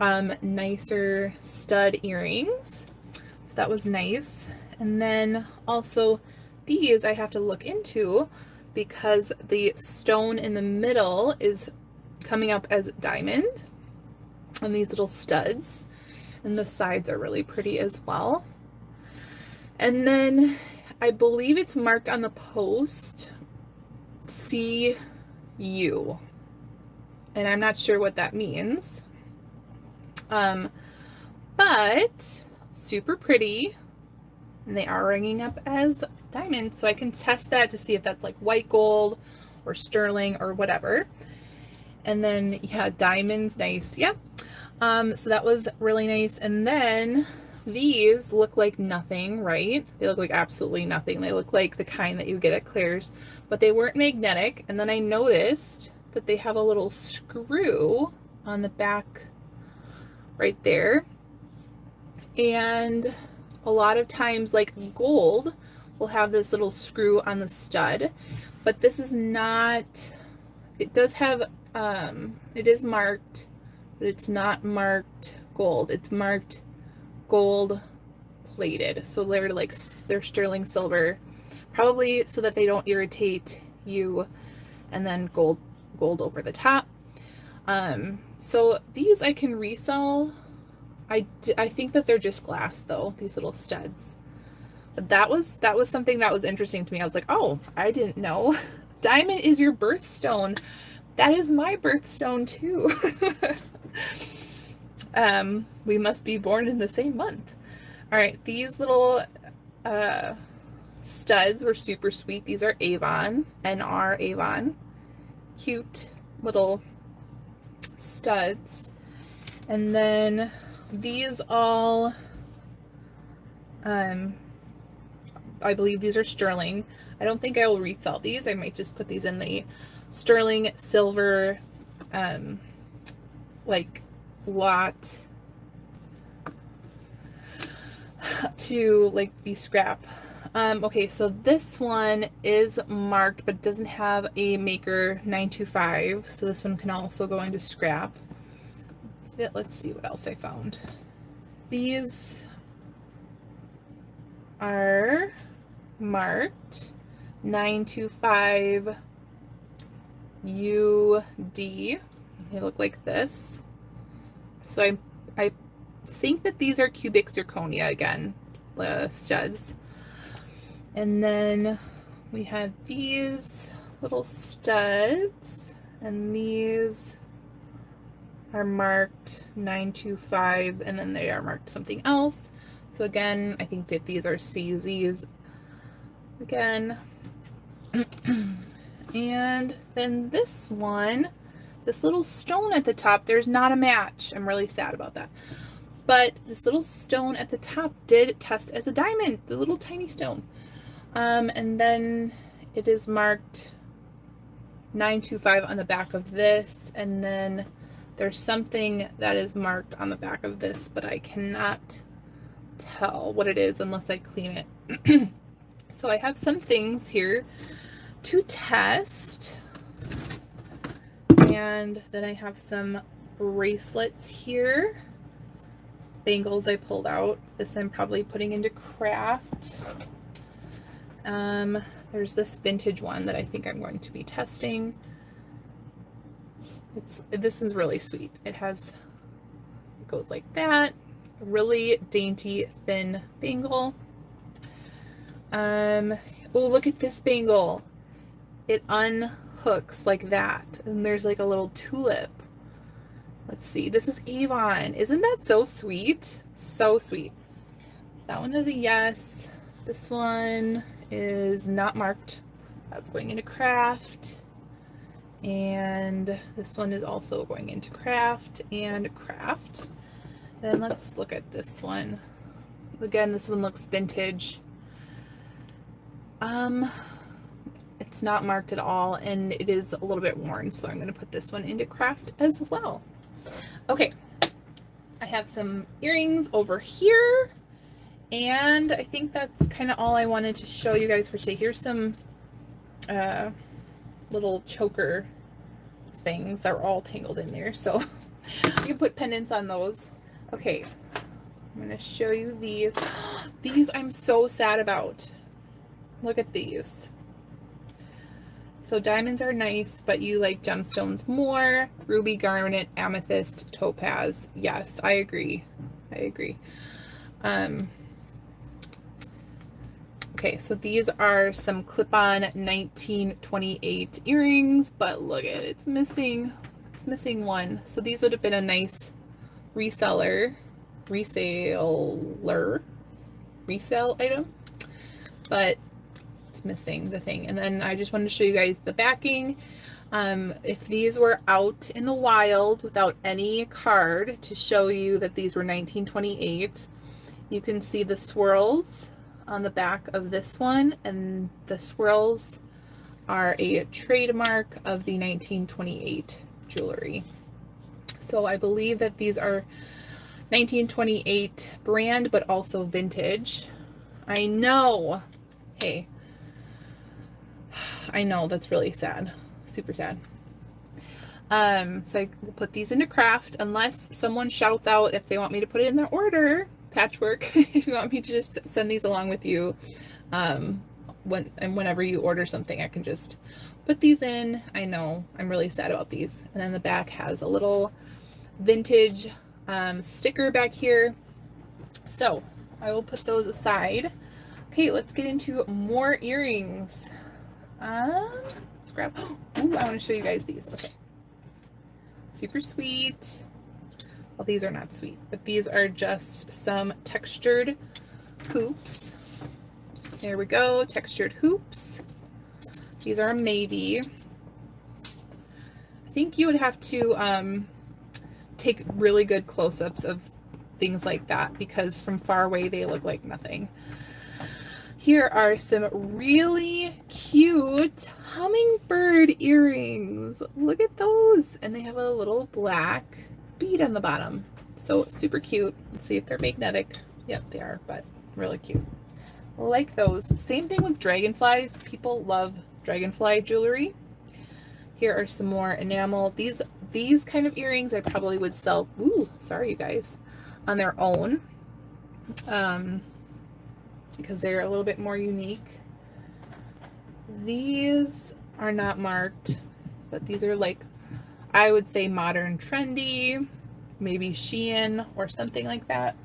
Nicer stud earrings, so that was nice. And then also these I have to look into because the stone in the middle is coming up as diamond on these little studs, and the sides are really pretty as well. And then I believe it's marked on the post CU, and I'm not sure what that means, but super pretty, and they are ringing up as diamonds, so I can test that to see if that's like white gold or sterling or whatever. And then yeah, diamonds, nice. Yep. So that was really nice. And then these look like nothing, right? They look like absolutely nothing. They look like the kind that you get at Claire's, but they weren't magnetic. And then I noticed that they have a little screw on the back right there. And a lot of times, like gold will have this little screw on the stud, but this is not, it does have, it is marked, but it's not marked gold. It's marked gold plated. So they're like, they're sterling silver, probably so that they don't irritate you, and then gold over the top. So these I can resell. I think that they're just glass though, these little studs. But that was something that was interesting to me. I was like, oh, I didn't know. Diamond is your birthstone. That is my birthstone too. We must be born in the same month. All right, these little studs were super sweet. These are Avon, NR Avon. Cute little studs. And then these all, I believe these are sterling. I don't think I will resell these. I might just put these in the sterling silver, like lot to like be scrap. Okay, so this one is marked, but it doesn't have a maker 925. So this one can also go into scrap. Let's see what else I found. These are marked 925 UD. They look like this. So I think that these are cubic zirconia again, the studs. And then we have these little studs, and these are marked 925, and then they are marked something else. So again, I think that these are CZs again. And then this one, this little stone at the top, there's not a match. I'm really sad about that. But this little stone at the top did test as a diamond, the little tiny stone. And then it is marked 925 on the back of this, and then there's something that is marked on the back of this, but I cannot tell what it is unless I clean it. So I have some things here to test, and then I have some bracelets here, bangles I pulled out. This I'm probably putting into craft. There's this vintage one that I think I'm going to be testing. This is really sweet. It goes like that. A really dainty, thin bangle. Oh, look at this bangle. It unhooks like that, and there's like a little tulip. Let's see. This is Avon. Isn't that so sweet? So sweet. That one is a yes. This one is not marked. That's going into craft. And this one is also going into craft and craft. Then let's look at this one. Again, this one looks vintage. It's not marked at all, and it is a little bit worn, so I'm going to put this one into craft as well. Okay, I have some earrings over here, and I think that's kind of all I wanted to show you guys for today. Here's some little choker things that are all tangled in there, so you can put pendants on those. Okay, I'm going to show you these. These I'm so sad about. Look at these. So diamonds are nice, but you like gemstones more. Ruby, garnet, amethyst, topaz. Yes, I agree. I agree. Okay, so these are some clip-on 1928 earrings, but look at it, it's missing one. So these would have been a nice resale item, but it's missing the thing. And then I just wanted to show you guys the backing. If these were out in the wild without any card to show you that these were 1928, you can see the swirls on the back of this one, and the swirls are a trademark of the 1928 jewelry. So I believe that these are 1928 brand, but also vintage. I know. Hey, I know, that's really sad. Super sad. So I will put these into craft unless someone shouts out if they want me to put it in their order. Patchwork, if you want me to just send these along with you, whenever you order something, I can just put these in. I know, I'm really sad about these. And then the back has a little vintage sticker back here. So I will put those aside. Okay, let's get into more earrings. Let's grab, ooh, I want to show you guys these. Okay. Super sweet. Well, these are not sweet, but these are just some textured hoops. There we go, textured hoops. These are a maybe. I think you would have to take really good close-ups of things like that, because from far away they look like nothing. Here are some really cute hummingbird earrings. Look at those. And they have a little black bead on the bottom. So super cute. Let's see if they're magnetic. Yep, they are, but really cute. Like those. Same thing with dragonflies. People love dragonfly jewelry. Here are some more enamel. These kind of earrings I probably would sell, ooh, sorry you guys, on their own. Because they're a little bit more unique. These are not marked, but these are like, I would say modern trendy, maybe Shein or something like that.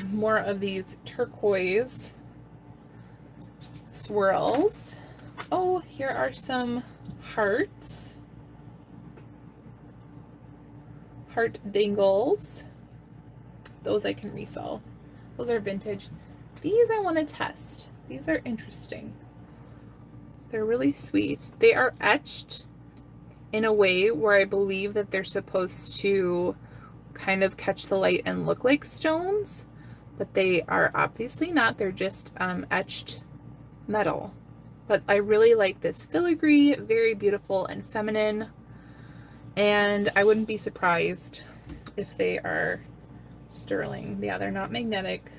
More of these turquoise swirls. Oh, here are some hearts. Heart dangles. Those I can resell. Those are vintage. These I want to test. These are interesting. They're really sweet. They are etched in a way where I believe that they're supposed to kind of catch the light and look like stones, but they are obviously not. They're just etched metal. But I really like this filigree, very beautiful and feminine, and I wouldn't be surprised if they are sterling. Yeah, they're not magnetic.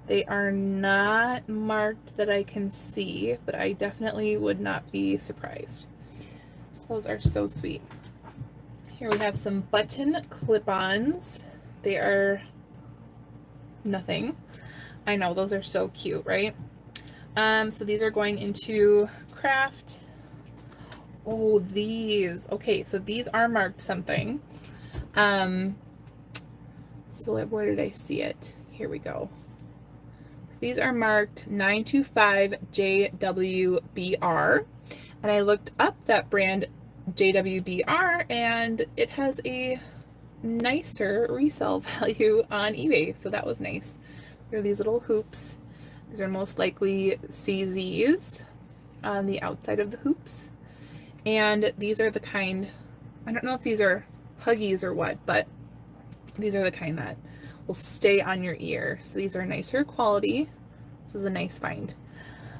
They are not marked that I can see, but I definitely would not be surprised. Those are so sweet. Here we have some button clip-ons. They are nothing. I know, those are so cute, right? So these are going into craft. Oh, these. Okay, so these are marked something. So where did I see it? Here we go. These are marked 925 JWBR. And I looked up that brand JWBR, and it has a nicer resale value on eBay. So that was nice. There are these little hoops. These are most likely CZs on the outside of the hoops. And these are the kind, I don't know if these are Huggies or what, but these are the kind that will stay on your ear. So these are nicer quality. This was a nice find.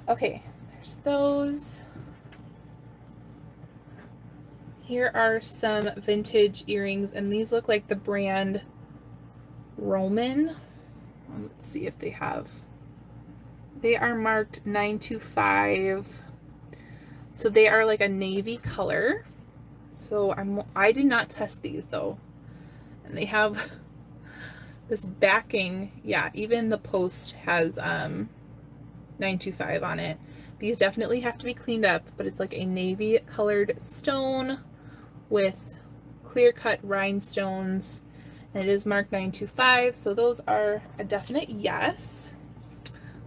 Okay, there's those. Here are some vintage earrings, and these look like the brand Roman. Let's see if they have. They are marked 925. So they are like a navy color. So I did not test these though. And they have this backing. Yeah, even the post has 925 on it. These definitely have to be cleaned up, but it's like a navy colored stone with clear-cut rhinestones, and it is marked 925, so those are a definite yes.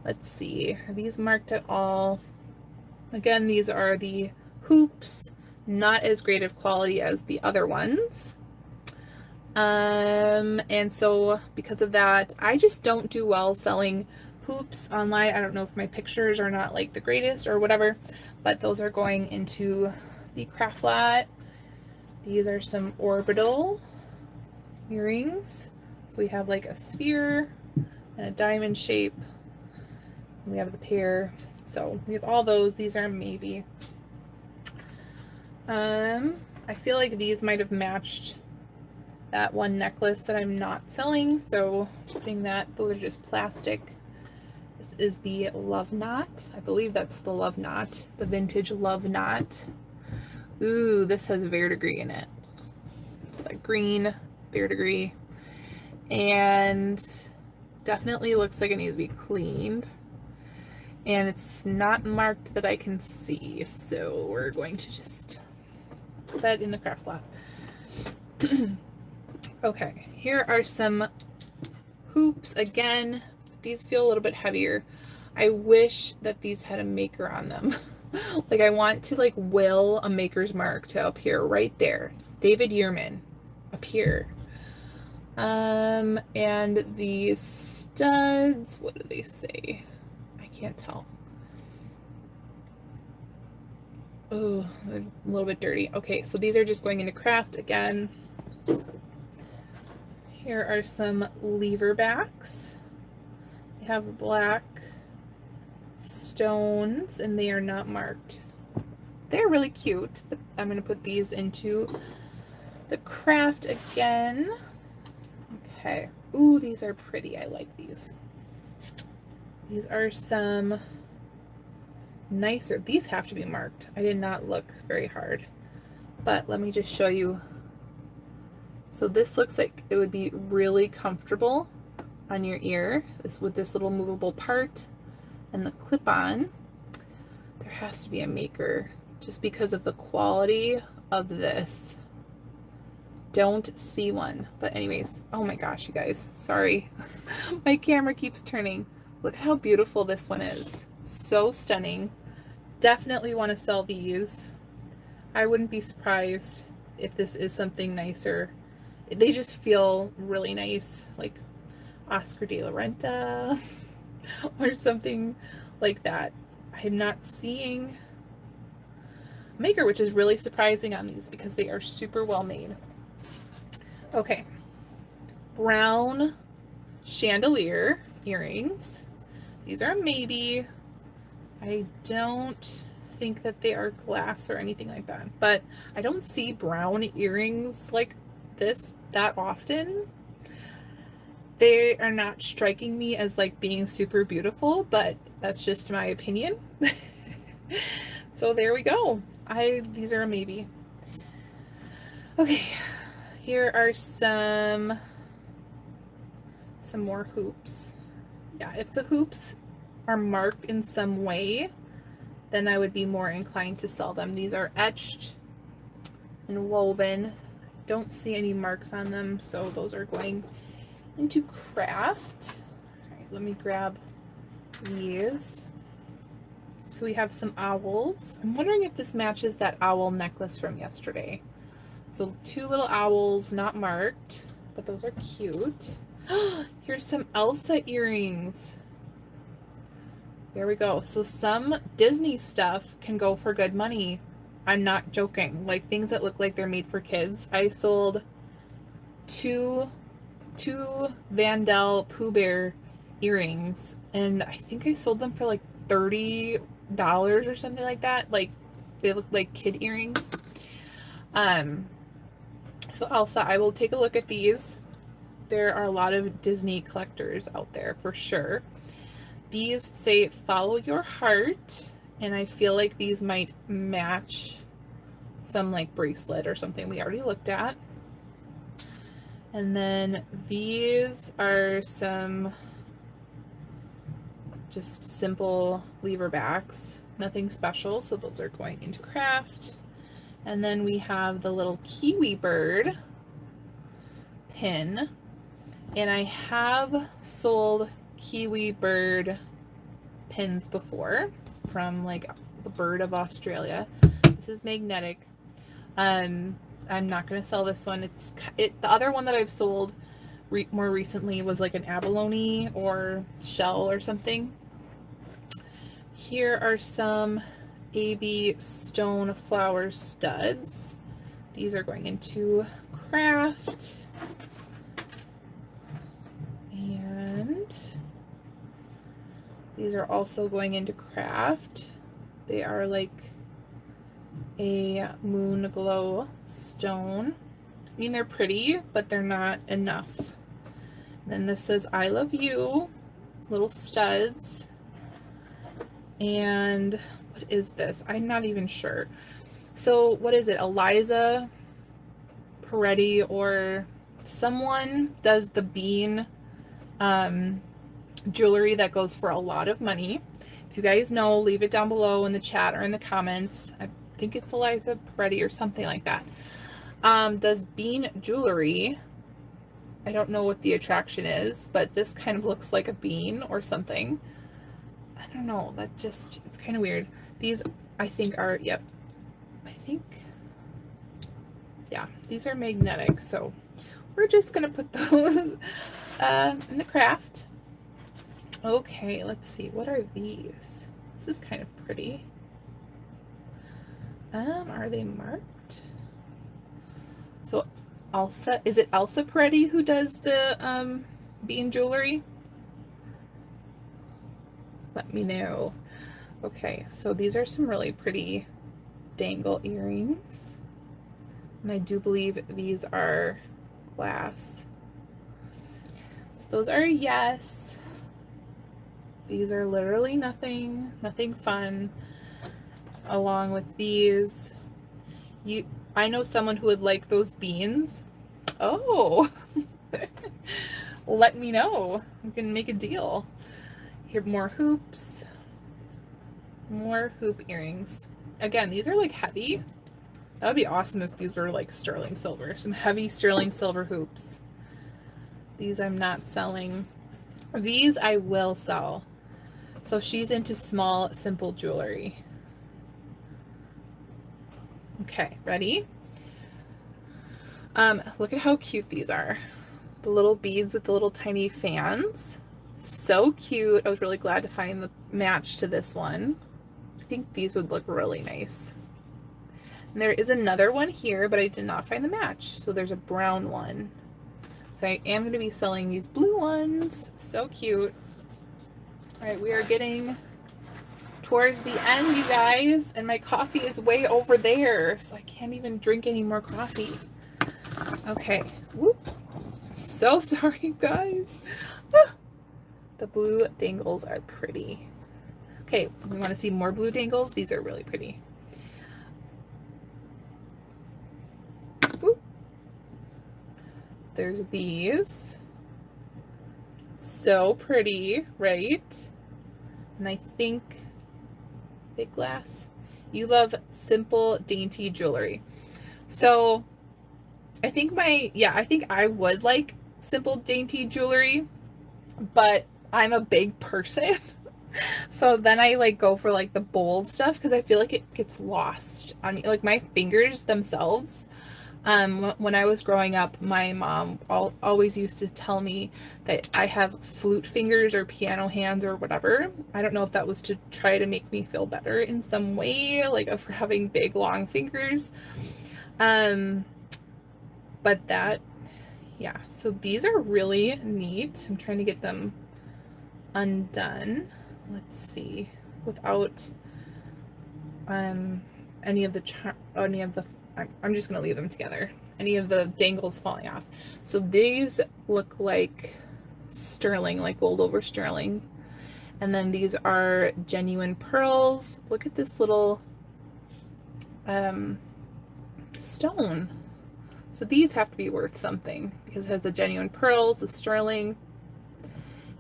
Let's see, are these marked at all? Again, these are the hoops, not as great of quality as the other ones. And so because of that, I just don't do well selling hoops online. I don't know if my pictures are not like the greatest or whatever, but those are going into the craft lot. These are some orbital earrings. So we have like a sphere and a diamond shape. And we have the pair. So we have all those. These are maybe. I feel like these might have matched that one necklace that I'm not selling. So putting that, those are just plastic. This is the Love Knot. I believe that's the Love Knot, the vintage Love Knot. Ooh, this has verdigris in it. It's like green verdigris. And definitely looks like it needs to be cleaned. And it's not marked that I can see. So we're going to just put that in the craft lot. Okay, here are some hoops. Again, these feel a little bit heavier. I wish that these had a maker on them. Like I want to like will a maker's mark to up here, right there. David Yearman up here. And the studs, what do they say? I can't tell. Oh, they're a little bit dirty. Okay, so these are just going into craft again. Here are some lever backs. They have black stones and they are not marked. They're really cute, but I'm going to put these into the craft again. Okay. Ooh, these are pretty. I like these. These are some nicer. These have to be marked. I did not look very hard, but let me just show you. So this looks like it would be really comfortable on your ear, with this little movable part and the clip-on. There has to be a maker just because of the quality of this. Don't see one, but anyways, oh my gosh, you guys, sorry. My camera keeps turning. Look at how beautiful this one is. So stunning. Definitely want to sell these. I wouldn't be surprised if this is something nicer. They just feel really nice, like Oscar de la Renta or something like that. I'm not seeing a maker, which is really surprising on these because they are super well made. Okay, brown chandelier earrings. These are a maybe. I don't think that they are glass or anything like that, but I don't see brown earrings like this that often. They are not striking me as like being super beautiful, but that's just my opinion. So there we go. These are a maybe. Okay, here are some more hoops. Yeah, if the hoops are marked in some way, then I would be more inclined to sell them. These are etched and woven. Don't see any marks on them, so those are going into craft. All right, let me grab these. So we have some owls. I'm wondering if this matches that owl necklace from yesterday. So 2 little owls, not marked, but those are cute. Here's some Elsa earrings. There we go. So some Disney stuff can go for good money. I'm not joking. Like things that look like they're made for kids. I sold two Vandal Pooh Bear earrings, and I think I sold them for like $30 or something like that. Like they look like kid earrings. So Elsa, I will take a look at these. There are a lot of Disney collectors out there for sure. These say follow your heart, and I feel like these might match some like bracelet or something we already looked at. And then these are some just simple lever backs, nothing special, so those are going into craft. And then we have the little kiwi bird pin, and I have sold kiwi bird pins before from like the bird of Australia. This is magnetic. I'm not going to sell this one. The other one that I've sold more recently was like an abalone or shell or something. Here are some AB stone flower studs. These are going into craft. And these are also going into craft. They are like a moon glow stone. I mean, they're pretty, but they're not enough. And then this says I love you, little studs. And what is this? I'm not even sure. So what is it? Eliza Peretti or someone does the bean jewelry that goes for a lot of money. If you guys know, leave it down below in the chat or in the comments. I think it's Eliza Peretti or something like that. Does bean jewelry. I don't know what the attraction is, but this kind of looks like a bean or something. I don't know, it's kind of weird. These I think are, yep, yeah, these are magnetic, so we're just gonna put those in the craft. Okay, let's see, what are these? This is kind of pretty. Are they marked? So Elsa, is it Elsa Peretti who does the bean jewelry? Let me know. Okay, so these are some really pretty dangle earrings, and I do believe these are glass. So those are yes. These are literally nothing fun. Along with these, I know someone who would like those beans. Oh, let me know. We can make a deal. Here, more hoops, more hoop earrings. Again, these are like heavy. That would be awesome if these were like sterling silver, some heavy sterling silver hoops. These I'm not selling. These I will sell. So she's into small, simple jewelry. Okay, ready? Look at how cute these are. The little beads with the little tiny fans. So cute. I was really glad to find the match to this one. I think these would look really nice. And there is another one here, but I did not find the match. So there's a brown one. So I am going to be selling these blue ones. So cute. All right, we are getting towards the end, you guys, and my coffee is way over there, so I can't even drink any more coffee. Okay. Whoop. So sorry, you guys. Ah. The blue dangles are pretty. Okay, we want to see more blue dangles. These are really pretty. Whoop. There's these. So pretty, right? And I think big glass. You love simple, dainty jewelry. So I think I think I would like simple, dainty jewelry, but I'm a big person. So then I like go for like the bold stuff because I feel like it gets lost on me. Like my fingers themselves. When I was growing up, my mom always used to tell me that I have flute fingers or piano hands or whatever. I don't know if that was to try to make me feel better in some way, like for having big, long fingers. But that, yeah. So these are really neat. I'm trying to get them undone. Let's see, without any of the I'm just going to leave them together. Any of the dangles falling off. So these look like sterling, like gold over sterling. And then these are genuine pearls. Look at this little stone. So these have to be worth something because it has the genuine pearls, the sterling,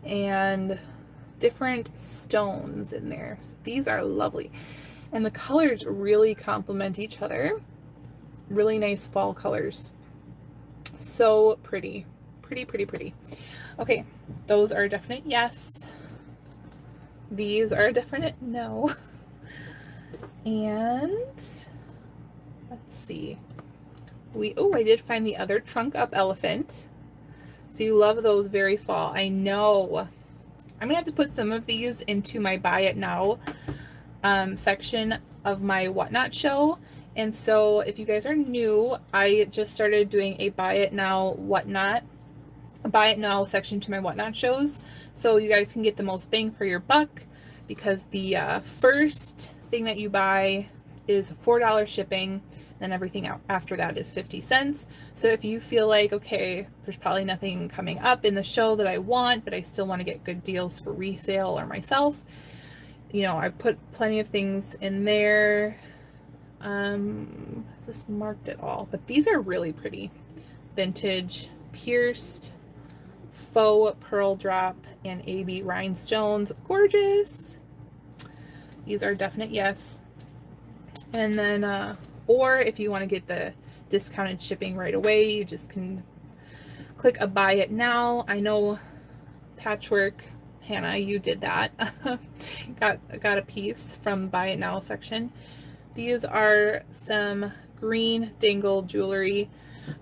and different stones in there. So these are lovely. And the colors really complement each other. Really nice fall colors. So pretty. Pretty, pretty, pretty. Okay, those are a definite yes. These are a definite no. And let's see. I did find the other trunk up elephant. So you love those very fall. I know. I'm gonna have to put some of these into my buy it now section of my Whatnot show. And so if you guys are new, I just started doing a buy it now section to my Whatnot shows. So you guys can get the most bang for your buck because the first thing that you buy is $4 shipping, and everything after that is 50 cents. So if you feel like, okay, there's probably nothing coming up in the show that I want, but I still want to get good deals for resale or myself, you know, I put plenty of things in there. Is this marked at all? But these are really pretty. Vintage, pierced, faux pearl drop, and AB rhinestones. Gorgeous. These are definite yes. And then, or if you want to get the discounted shipping right away, you just can click a buy it now. I know Patchwork, Hannah, you did that. got a piece from buy it now section. These are some green dangle jewelry.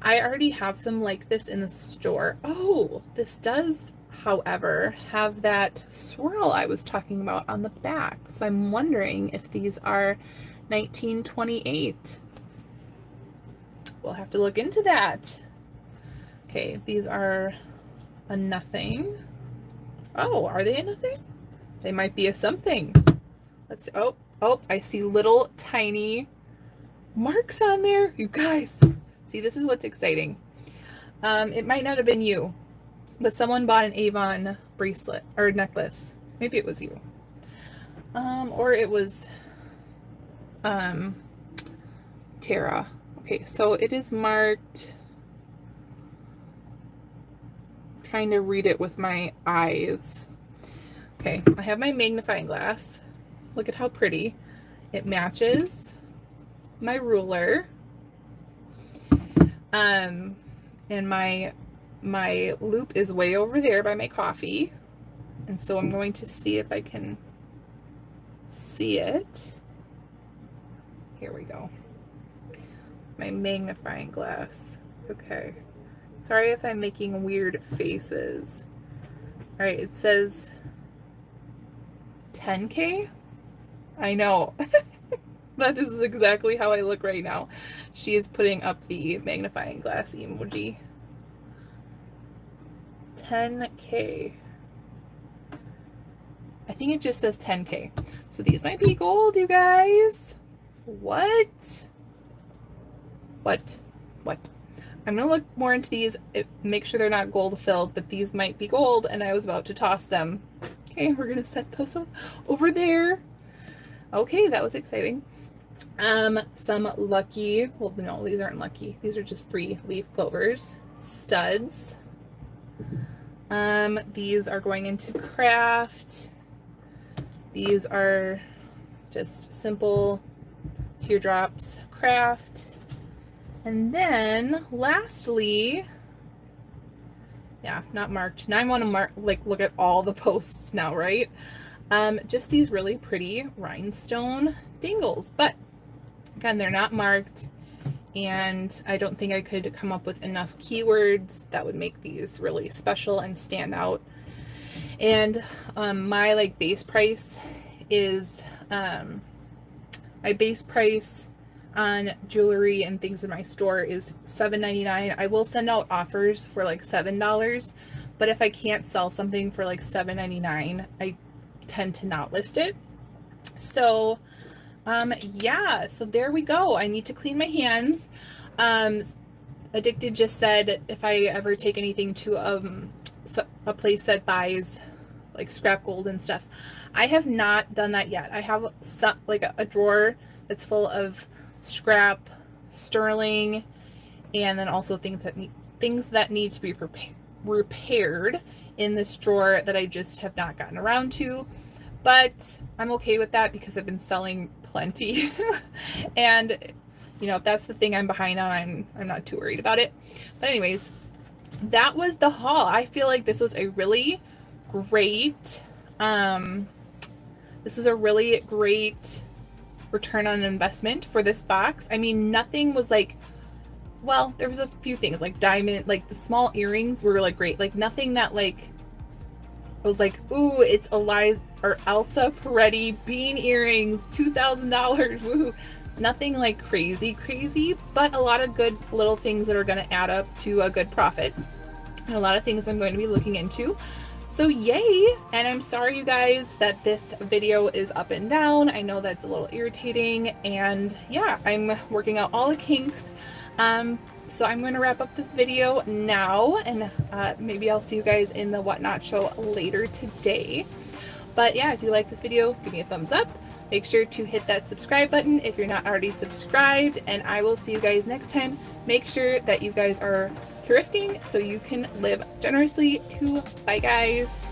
I already have some like this in the store. Oh, this does, however, have that swirl I was talking about on the back. So I'm wondering if these are 1928. We'll have to look into that. Okay, these are a nothing. Oh, are they a nothing? They might be a something. Let's, oh, I see little tiny marks on there. You guys, see, this is what's exciting. It might not have been you, but someone bought an Avon bracelet or necklace. Maybe it was you. Or it was Tara. Okay, so it is marked. I'm trying to read it with my eyes. Okay, I have my magnifying glass. Look at how pretty. It matches my ruler. And my loop is way over there by my coffee. And so I'm going to see if I can see it. Here we go. My magnifying glass. Okay. Sorry if I'm making weird faces. All right, it says 10K. I know. That is exactly how I look right now. She is putting up the magnifying glass emoji. 10K. I think it just says 10K. So these might be gold, you guys. What? I'm gonna look more into these, make sure they're not gold filled, but these might be gold, and I was about to toss them. Okay, we're gonna set those over there. Okay, that was exciting. Some lucky, well, no, these aren't lucky. These are just 3-leaf clovers. Studs. These are going into craft. These are just simple teardrops craft. And then lastly, yeah, not marked. Now I want to look at all the posts now, right? Just these really pretty rhinestone dangles, but again, they're not marked, and I don't think I could come up with enough keywords that would make these really special and stand out. And my base price is my base price on jewelry and things in my store is $7.99. I will send out offers for like $7, but if I can't sell something for like $7.99, I tend to not list it. So yeah, so there we go. I need to clean my hands. Addicted just said if I ever take anything to a place that buys like scrap gold and stuff. I have not done that yet. I have some, like a drawer that's full of scrap, sterling, and then also things that need to be repaired in this drawer that I just have not gotten around to. But I'm okay with that because I've been selling plenty. And you know, if that's the thing I'm behind on, I'm not too worried about it. But anyways, that was the haul. I feel like this was a really great return on investment for this box. I mean, nothing was like, well, there was a few things like diamond, like the small earrings were like great. Like nothing that like was like, ooh, it's Elsa Peretti bean earrings, $2,000, woohoo. Nothing like crazy, but a lot of good little things that are going to add up to a good profit. And a lot of things I'm going to be looking into. So yay. And I'm sorry, you guys, that this video is up and down. I know that's a little irritating, and yeah, I'm working out all the kinks. So I'm going to wrap up this video now, and maybe I'll see you guys in the Whatnot show later today. But yeah, if you like this video, give me a thumbs up. Make sure to hit that subscribe button if you're not already subscribed, and I will see you guys next time. Make sure that you guys are thrifting so you can live generously too. Bye, guys.